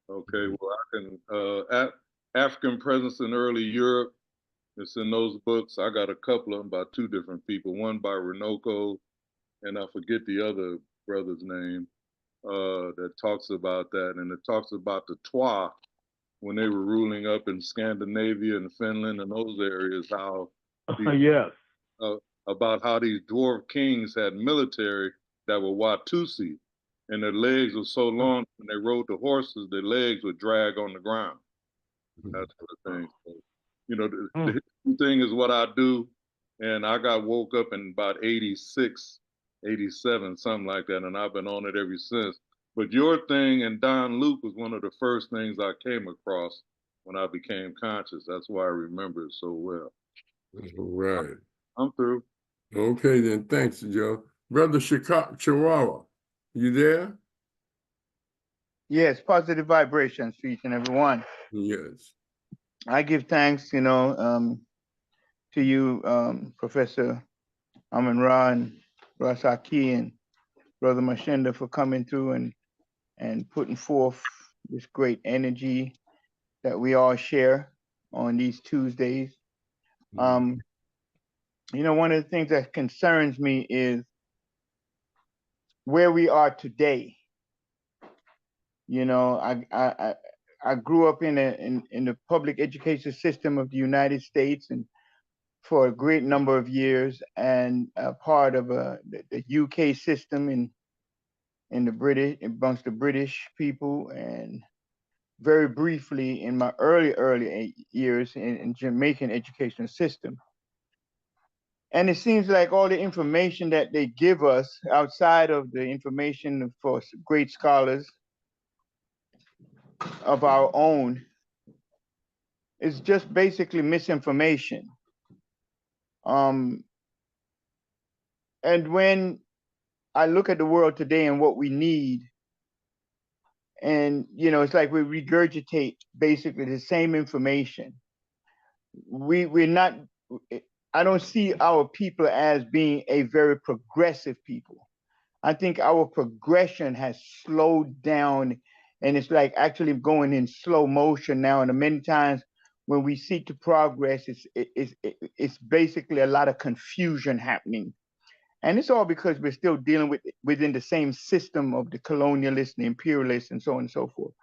Okay, well, I can, African presence in early Europe, it's in those books. I got a couple of them by two different people, one by Renoko, and I forget the other brother's name, that talks about that. And it talks about the Twa, when they were ruling up in Scandinavia and Finland and those areas, how Yes. About how these dwarf kings had military that were Watusi, and their legs were so long when they rode the horses, their legs would drag on the ground. That sort of thing. So, you know, the history thing is what I do, and I got woke up in about 86, 87, something like that, and I've been on it ever since. But your thing and Don Luke was one of the first things I came across when I became conscious. That's why I remember it so well. Right. I'm through. Okay, then. Thanks, Joe. Brother Chihuahua, you there? Yes, positive vibrations for each and every one. Yes. I give thanks, to you, Professor Rahh and Rasaki and Brother Mashenda for coming through and putting forth this great energy that we all share on these Tuesdays. One of the things that concerns me is where we are today. I grew up in the public education system of the United States and for a great number of years, and part of the UK system in the British, amongst the British people, and very briefly in my early years in Jamaican educational system. And it seems like all the information that they give us outside of the information for great scholars of our own is just basically misinformation. And when I look at the world today and what we need, and it's like we regurgitate basically the same information. We're not. I don't see our people as being a very progressive people. I think our progression has slowed down, and it's like actually going in slow motion now. And many times when we seek to progress, it's basically a lot of confusion happening. And it's all because we're still dealing within the same system of the colonialists, the imperialists, and so on and so forth.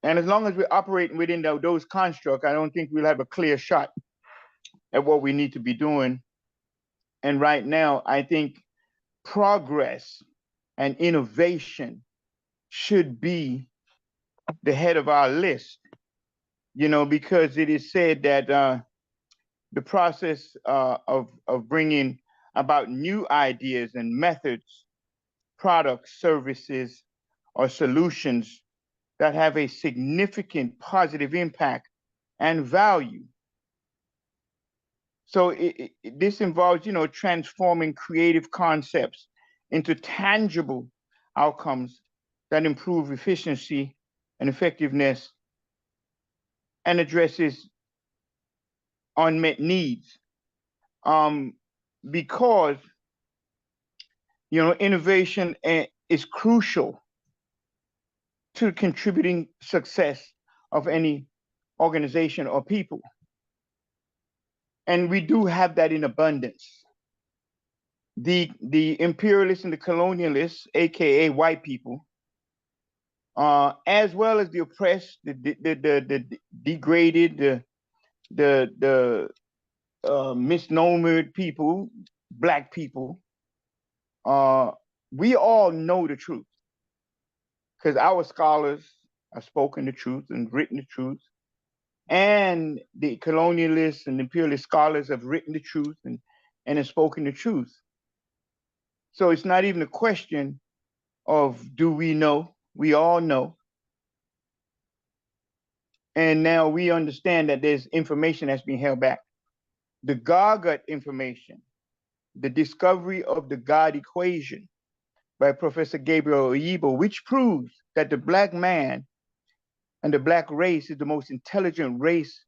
And as long as we're operating within those constructs, I don't think we'll have a clear shot at what we need to be doing. And right now, I think progress and innovation should be the head of our list, because it is said that the process of bringing about new ideas and methods, products, services, or solutions that have a significant positive impact and value. So this involves, transforming creative concepts into tangible outcomes that improve efficiency and effectiveness and addresses unmet needs. Because, innovation is crucial to contributing success of any organization or people. And we do have that in abundance. The imperialists and the colonialists, aka white people, as well as the oppressed, the degraded, the misnomered people, Black people, we all know the truth, because our scholars have spoken the truth and written the truth, and the colonialists and imperialist scholars have written the truth and have spoken the truth. So it's not even a question of do we know? We all know. And now we understand that there's information that's being held back. The Gargut information, the discovery of the God equation by Professor Gabriel Oyibo, which proves that the Black man and the Black race is the most intelligent race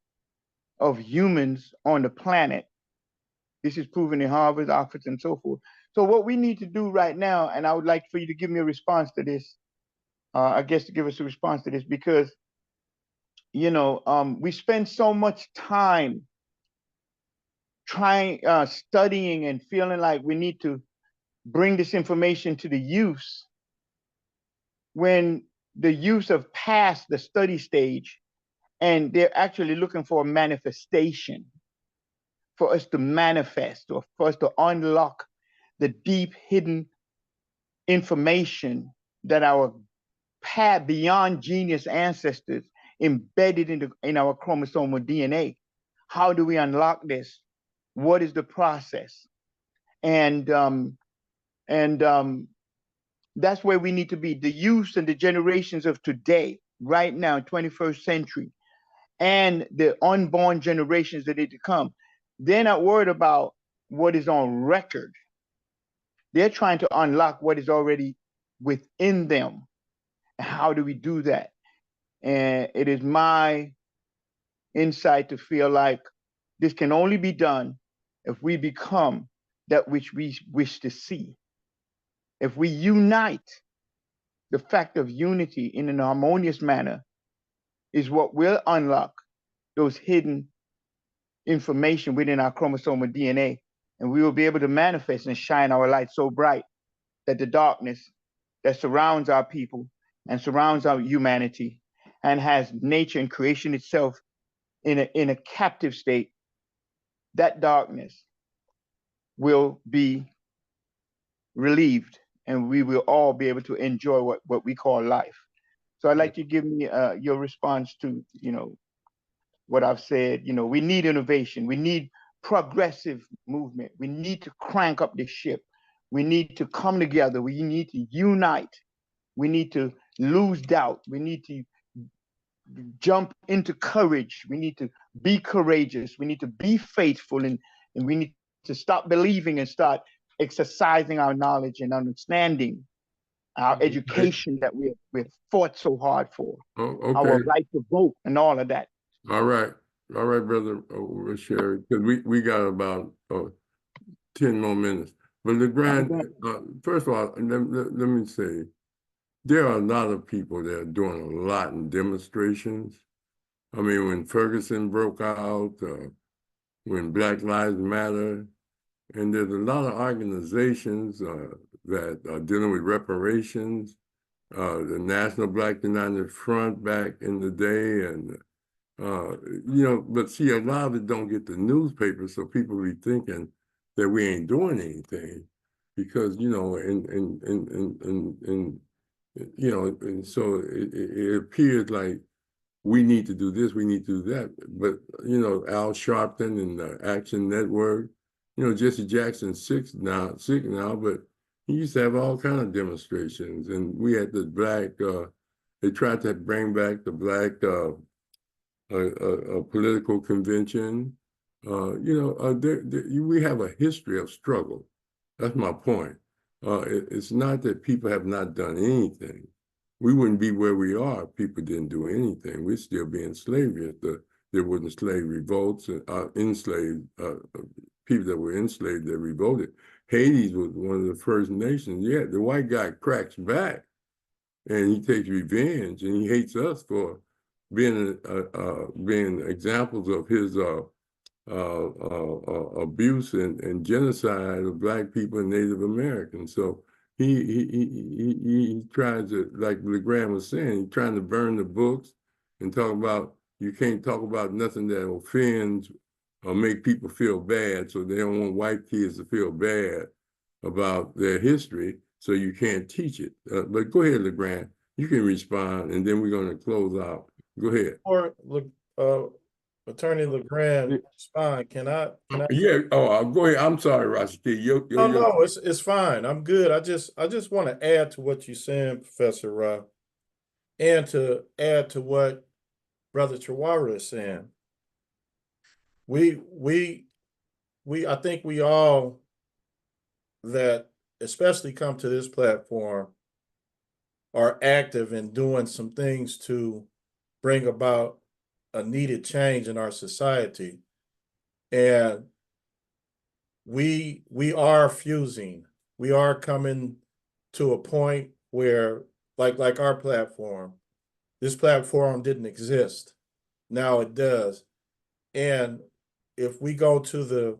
of humans on the planet. This is proven in Harvard, Oxford, and so forth. So what we need to do right now, and I would like for you to give me a response to this, I guess to give us a response to this, because, you know, we spend so much time studying and feeling like we need to bring this information to the youths when the youths have passed the study stage and they're actually looking for a manifestation, for us to manifest, or for us to unlock the deep hidden information that our beyond genius ancestors embedded in our chromosomal DNA. How do we unlock this? What is the process? And that's where we need to be. The youth and the generations of today, right now, 21st century, and the unborn generations that are to come, they're not worried about what is on record. They're trying to unlock what is already within them. How do we do that? And it is my insight to feel like this can only be done if we become that which we wish to see. If we unite, the fact of unity in an harmonious manner is what will unlock those hidden information within our chromosomal DNA, and we will be able to manifest and shine our light so bright that the darkness that surrounds our people and surrounds our humanity and has nature and creation itself in a captive state, that darkness will be relieved, and we will all be able to enjoy what we call life. So I'd like you to give me your response to, you know, what I've said. You know, we need innovation. We need progressive movement. We need to crank up the ship. We need to come together. We need to unite. We need to lose doubt. We need to jump into courage. We need to be courageous. We need to be faithful, and we need to stop believing and start exercising our knowledge and understanding, our education that we've fought so hard for, our right to vote and all of that. All right, brother Sherry, because we got about 10 more minutes. But Legrand, first of all, let me say, there are a lot of people that are doing a lot in demonstrations. I mean, when Ferguson broke out, when Black Lives Matter, and there's a lot of organizations that are dealing with reparations, the National Black United Front back in the day, and you know, but see, a lot of it don't get the newspaper, so people be thinking that we ain't doing anything, because, you know, you know, and so it appears like we need to do this, we need to do that. But, you know, Al Sharpton and the Action Network, you know, Jesse Jackson's sick now, but he used to have all kinds of demonstrations. And we had the Black, they tried to bring back the Black political convention. You know, we have a history of struggle. That's my point. It's not that people have not done anything. We wouldn't be where we are if people didn't do anything. We'd still be in slavery if there wasn't slave revolts and enslaved people that were enslaved that revolted. Haiti was one of the first nations. Yeah, the white guy cracks back and he takes revenge and he hates us for being examples of his abuse and genocide of Black people and Native Americans. So he tries to, like Legrand was saying, he's trying to burn the books and talk about, you can't talk about nothing that offends or make people feel bad. So they don't want white kids to feel bad about their history, so you can't teach it. But go ahead, Legrand, you can respond, and then we're going to close out. Go ahead. Or Attorney Legrand, respond. Can I? Yeah. Oh, go ahead. I'm sorry, Rashid. No, it's fine. I'm good. I just want to add to what you're saying, Professor Rahh, and to add to what Brother Chawara is saying. I think we all that especially come to this platform are active in doing some things to bring about a needed change in our society. And we are fusing. We are coming to a point where, like our platform, this platform didn't exist. Now it does. And if we go to the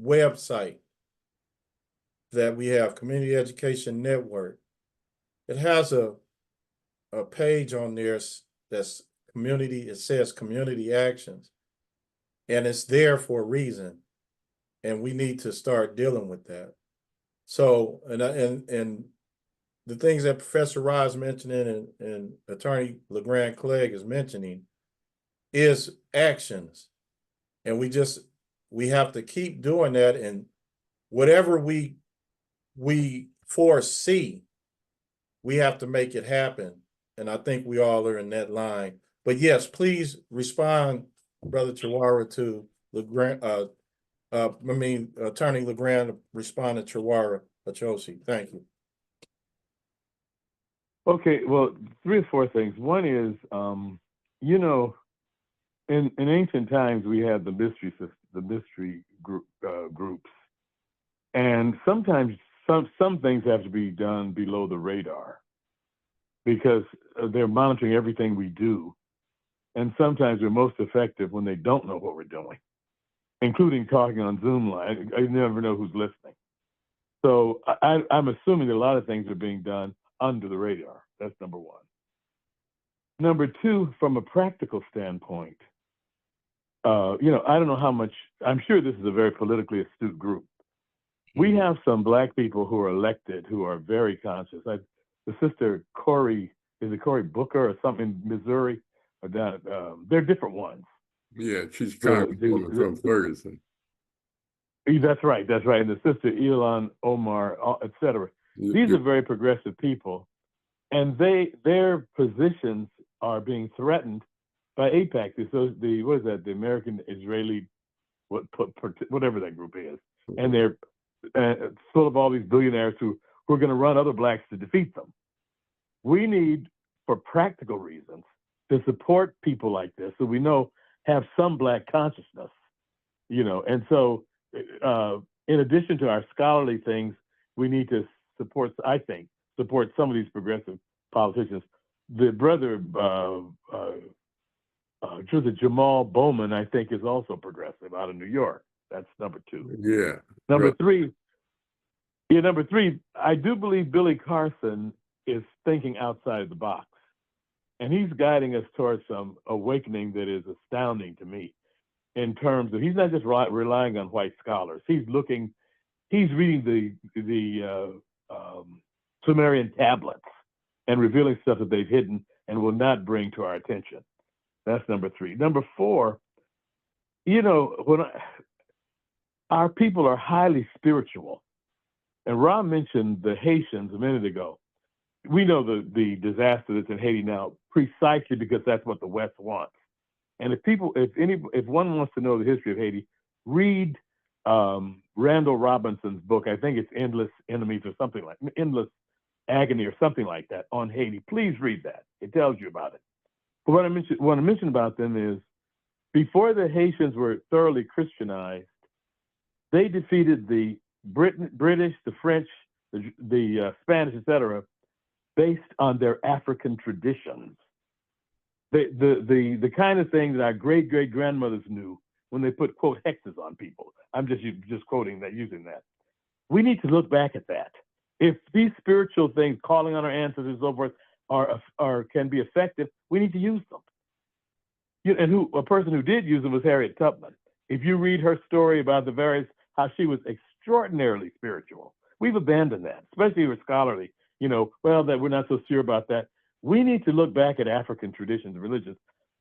website that we have, Community Education Network, it has a page on there that's community, it says community actions. And it's there for a reason. And we need to start dealing with that. So, and the things that Professor Rahh is mentioning and Attorney Legrand Clegg is mentioning is actions. And we have to keep doing that. And whatever we foresee, we have to make it happen. And I think we all are in that line. But yes, please respond, Brother Chawara, to Legrand, Attorney Legrand, respond to Chawara Achosi. Thank you. Okay, well, 3 or 4 things. One is, you know, in ancient times we had the mystery groups, and sometimes some things have to be done below the radar because they're monitoring everything we do, and sometimes we're most effective when they don't know what we're doing, including talking on Zoom line. I never know who's listening. So I'm assuming that a lot of things are being done under the radar. That's number 1. Number 2, from a practical standpoint, you know, I don't know how much, I'm sure this is a very politically astute group. We have some Black people who are elected who are very conscious. The sister Cory, is it Cory Booker or something in Missouri? Or down, they're different ones. Yeah, she's Congresswoman from Ferguson. That's right. And the sister Elon Omar, et cetera. These are very progressive people, and their positions are being threatened by AIPAC. So what is that? The American Israeli, whatever that group is, and they're full of all these billionaires who are going to run other Blacks to defeat them. We need, for practical reasons, to support people like this, so we know have some Black consciousness, you know. And so, in addition to our scholarly things, we need to support some of these progressive politicians. The brother, Jamal Bowman, I think, is also progressive out of New York. That's number 2. Yeah. Number 3, I do believe Billy Carson is thinking outside the box, and he's guiding us towards some awakening that is astounding to me. In terms of, he's not just relying on white scholars. He's reading the Sumerian tablets and revealing stuff that they've hidden and will not bring to our attention. That's number 3. Number 4, you know, our people are highly spiritual. And Rahh mentioned the Haitians a minute ago. We know the disaster that's in Haiti now precisely because that's what the West wants. And if one wants to know the history of Haiti, read Randall Robinson's book. I think it's Endless Enemies or something like Endless Agony or something like that on Haiti. Please read that. It tells you about it. But what I mentioned about them is before the Haitians were thoroughly Christianized, they defeated the British, the French, the Spanish, etc., based on their African traditions. the kind of thing that our great grandmothers knew when they put quote hexes on people. I'm just quoting that, using that. We need to look back at that. If these spiritual things, calling on our ancestors and so forth, are can be effective, we need to use them. And a person who did use them was Harriet Tubman. If you read her story about the various, how she was extraordinarily spiritual, we've abandoned that, especially with scholarly, well, that we're not so sure about that. We need to look back at African traditions and religions.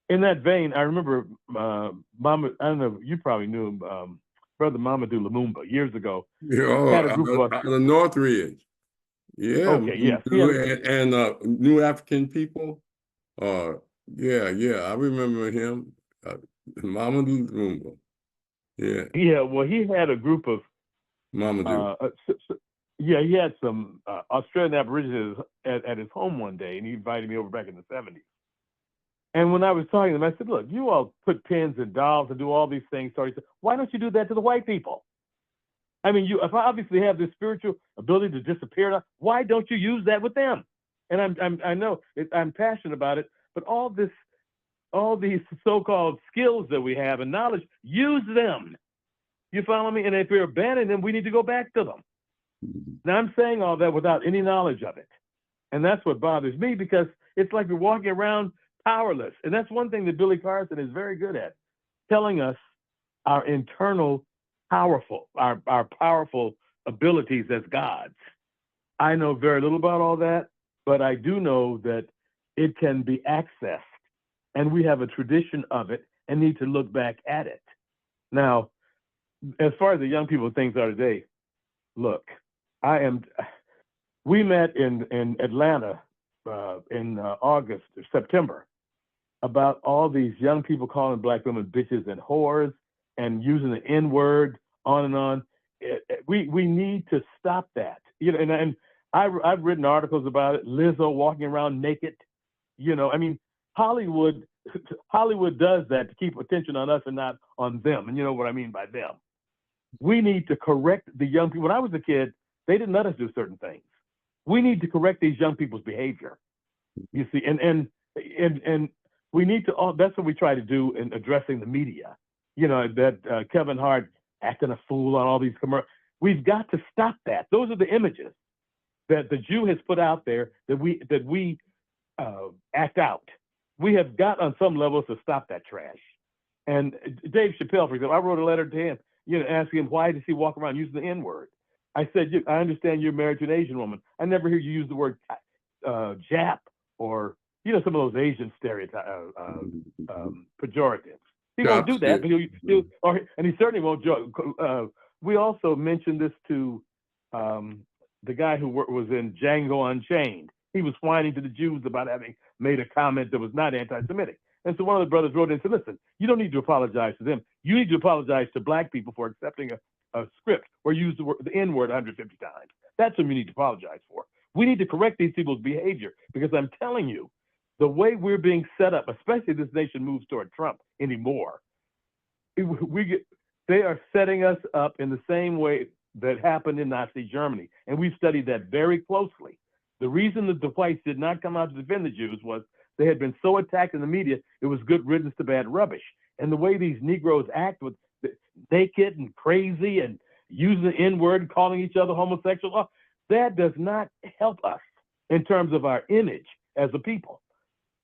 In that vein, I remember Mama, I don't know, you probably knew him, Brother Mamadou Lumumba, years ago. Had a group of us. The Northridge. Yeah. Okay, yes. And New African people. Yeah, I remember him. Mamadou Lumumba. Yeah. Yeah, well, he had a group of Mamadou. he had some Australian Aborigines at his home one day, and he invited me over back in the 70s. And when I was talking to them, I said, look, you all put pins and dolls and do all these things. Why don't you do that to the white people? I mean, if I obviously have this spiritual ability to disappear, why don't you use that with them? And I know I'm passionate about it, but all these so-called skills that we have and knowledge, use them. You follow me? And if we're abandoning them, we need to go back to them. Now, I'm saying all that without any knowledge of it. And that's what bothers me, because it's like we're walking around powerless. And that's one thing that Billy Carson is very good at, telling us our internal our powerful abilities as gods. I know very little about all that, but I do know that it can be accessed, and we have a tradition of it and need to look back at it. Now, as far as the young people things are today, look, we met in Atlanta in August or September about all these young people calling Black women bitches and whores and using the N-word, on and on. We need to stop that. And I've written articles about it. Lizzo walking around naked. I mean, Hollywood does that to keep attention on us and not on them. And you know what I mean by them. We need to correct the young people. When I was a kid, they didn't let us do certain things. We need to correct these young people's behavior. You see, and we need to. That's what we try to do in addressing the media. That Kevin Hart acting a fool on all these commercials. We've got to stop that. Those are the images that the Jew has put out there that we act out. We have got on some levels to stop that trash. And Dave Chappelle, for example, I wrote a letter to him, asking him why does he walk around using the N-word. I said, I understand you're married to an Asian woman. I never hear you use the word Jap or some of those Asian stereotypes, pejoratives. He won't do that, but and he certainly won't joke. We also mentioned this to the guy who was in Django Unchained. He was whining to the Jews about having made a comment that was not anti-Semitic. And so one of the brothers wrote in and said, listen, you don't need to apologize to them. You need to apologize to Black people for accepting a script where you use the N-word 150 times. That's what you need to apologize for. We need to correct these people's behavior, because I'm telling you, the way we're being set up, especially this nation moves toward Trump anymore, they are setting us up in the same way that happened in Nazi Germany. And we've studied that very closely. The reason that the whites did not come out to defend the Jews was they had been so attacked in the media, it was good riddance to bad rubbish. And the way these Negroes act with naked and crazy and using the N-word, calling each other homosexual, that does not help us in terms of our image as a people.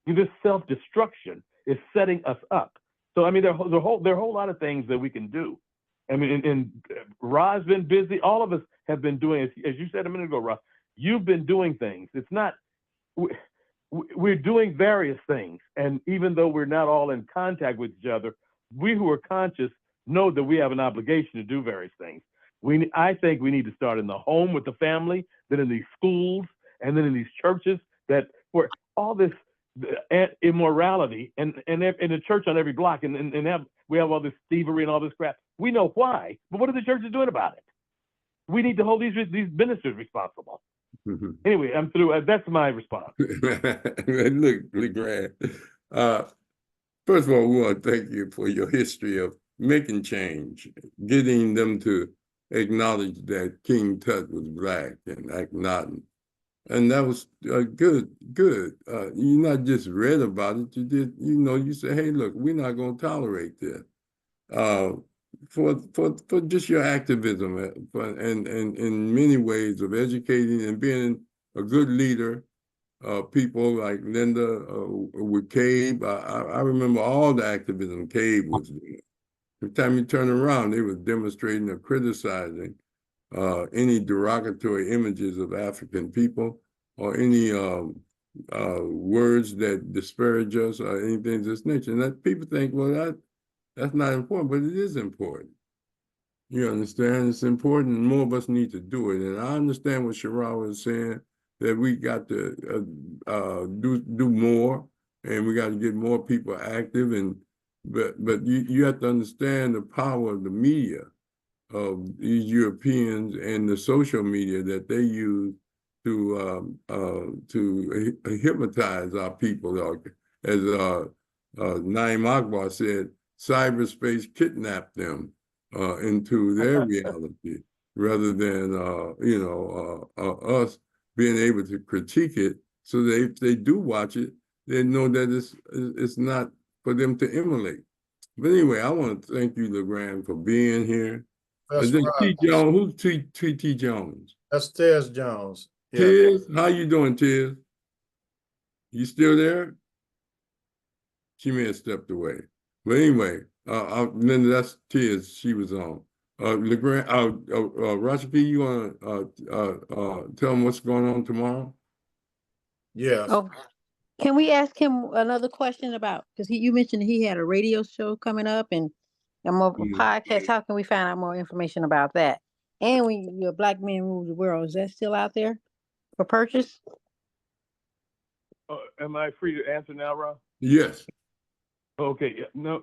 This self-destruction is setting us up. So, I mean, there are a whole lot of things that we can do. I mean, and Rah's been busy. All of us have been doing, as you said a minute ago, Rahh, you've been doing things. It's not, we're doing various things. And even though we're not all in contact with each other, we who are conscious know that we have an obligation to do various things. I think we need to start in the home with the family, then in these schools, and then in these churches, that where all this immorality and a church on every block, and we have all this thievery and all this crap. We know why, but what are the churches doing about it? We need to hold these ministers responsible. Anyway, I'm through. That's my response. Look, Legrand. First of all, we want to thank you for your history of making change, getting them to acknowledge that King Tut was Black and Akhenaten And that was good. You not just read about it, you did, you said, hey, look, we're not going to tolerate this. For just your activism, and in many ways of educating and being a good leader. People like Linda with Cave. I remember all the activism Cave was doing. Every time you turn around, they were demonstrating or criticizing any derogatory images of African people or any words that disparage us or anything of this nature. And that people think, well, that's not important, but it is important. You understand? It's important, and more of us need to do it. And I understand what Rahh was saying, that we got to do more, and we got to get more people active. But you have to understand the power of the media, of these Europeans, and the social media that they use to hypnotize our people. As Naim Akbar said, cyberspace kidnapped them into their reality, rather than us being able to critique it, so that if they do watch it, they know that it's not for them to emulate. But anyway, I want to thank you, Legrand, for being here. That's Then right. T. Jones, who's T. Jones? That's Tez Jones. Yeah. Tiz, how you doing, Tiz? You still there? She may have stepped away. But anyway, Linda, that's Tiz. She was on. Legrand, Rashiki, you want to tell them what's going on tomorrow? Yes. Oh, can we ask him another question about, because you mentioned he had a radio show coming up and more podcast. How can we find out more information about that? And your Black Men Rule the World, is that still out there for purchase? Am I free to answer now, Rahh? Yes. Okay. Yeah, no.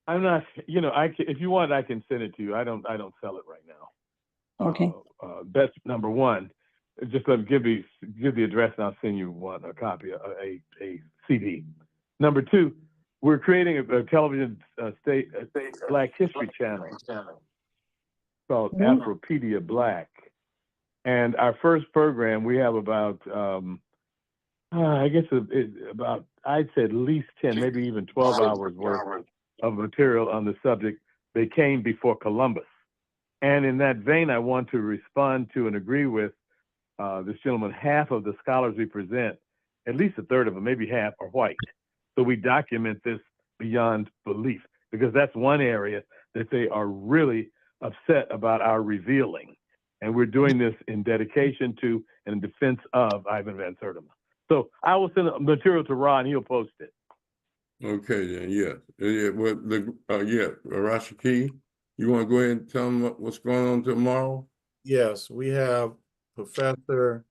I'm not. If you want, I can send it to you. I don't sell it right now. Okay. That's number one. Just let me give the address, and I'll send you a copy, a CD. Number two, we're creating a television state Black History channel called Afropedia Black, and our first program, we have about I guess about, I'd say at least 10, maybe even 12 hours worth of material on the subject. They came before Columbus. And in that vein, I want to respond to and agree with this gentleman. Half of the scholars we present, at least a third of them, maybe half, are white. So we document this beyond belief, because that's one area that they are really upset about our revealing. And we're doing this in dedication to and in defense of Ivan Van Sertima. So I will send the material to Rahh and he'll post it. Okay, then, yeah. Well, Rashiki, you want to go ahead and tell them what's going on tomorrow? Yes, we have Professor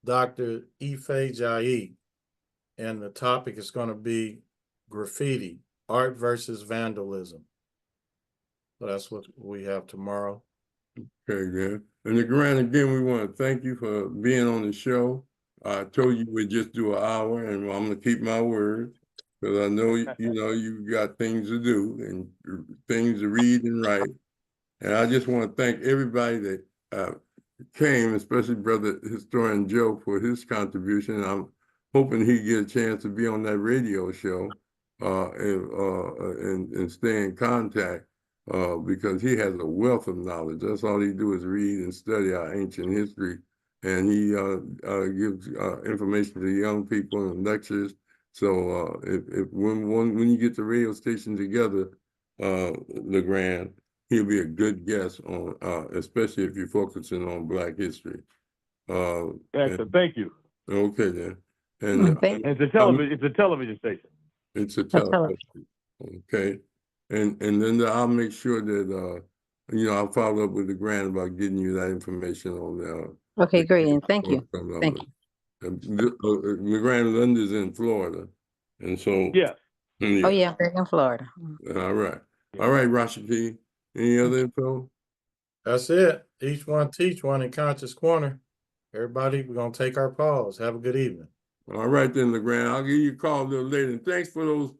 Dr. Ife Jai, and the topic is going to be graffiti, art versus vandalism. So that's what we have tomorrow. Okay, good. And Legrand, again, we want to thank you for being on the show. I told you we'd just do an hour, and I'm going to keep my word, because I know, you got things to do and things to read and write. And I just want to thank everybody that came, especially Brother Historian Joe, for his contribution. I'm hoping he get a chance to be on that radio show and stay in contact, because he has a wealth of knowledge. That's all he do is read and study our ancient history. And he gives information to young people and lectures. So when you get the radio station together, Legrand, he'll be a good guest on, especially if you're focusing on Black history. Excellent. Thank you. Okay, then. And it's a television station. It's a television. Okay. And then I'll make sure that I'll follow up with Legrand about getting you that information on there. Okay, great. And thank you. Thank you. Legrand Linda's in Florida. And so yeah. Oh yeah, back in Florida. All right. All right, Rashiki. Any other info? That's it. Each one teach one in Conscious Corner. Everybody, we're going to take our pause. Have a good evening. All right then, Legrand. I'll give you a call a little later. And thanks for those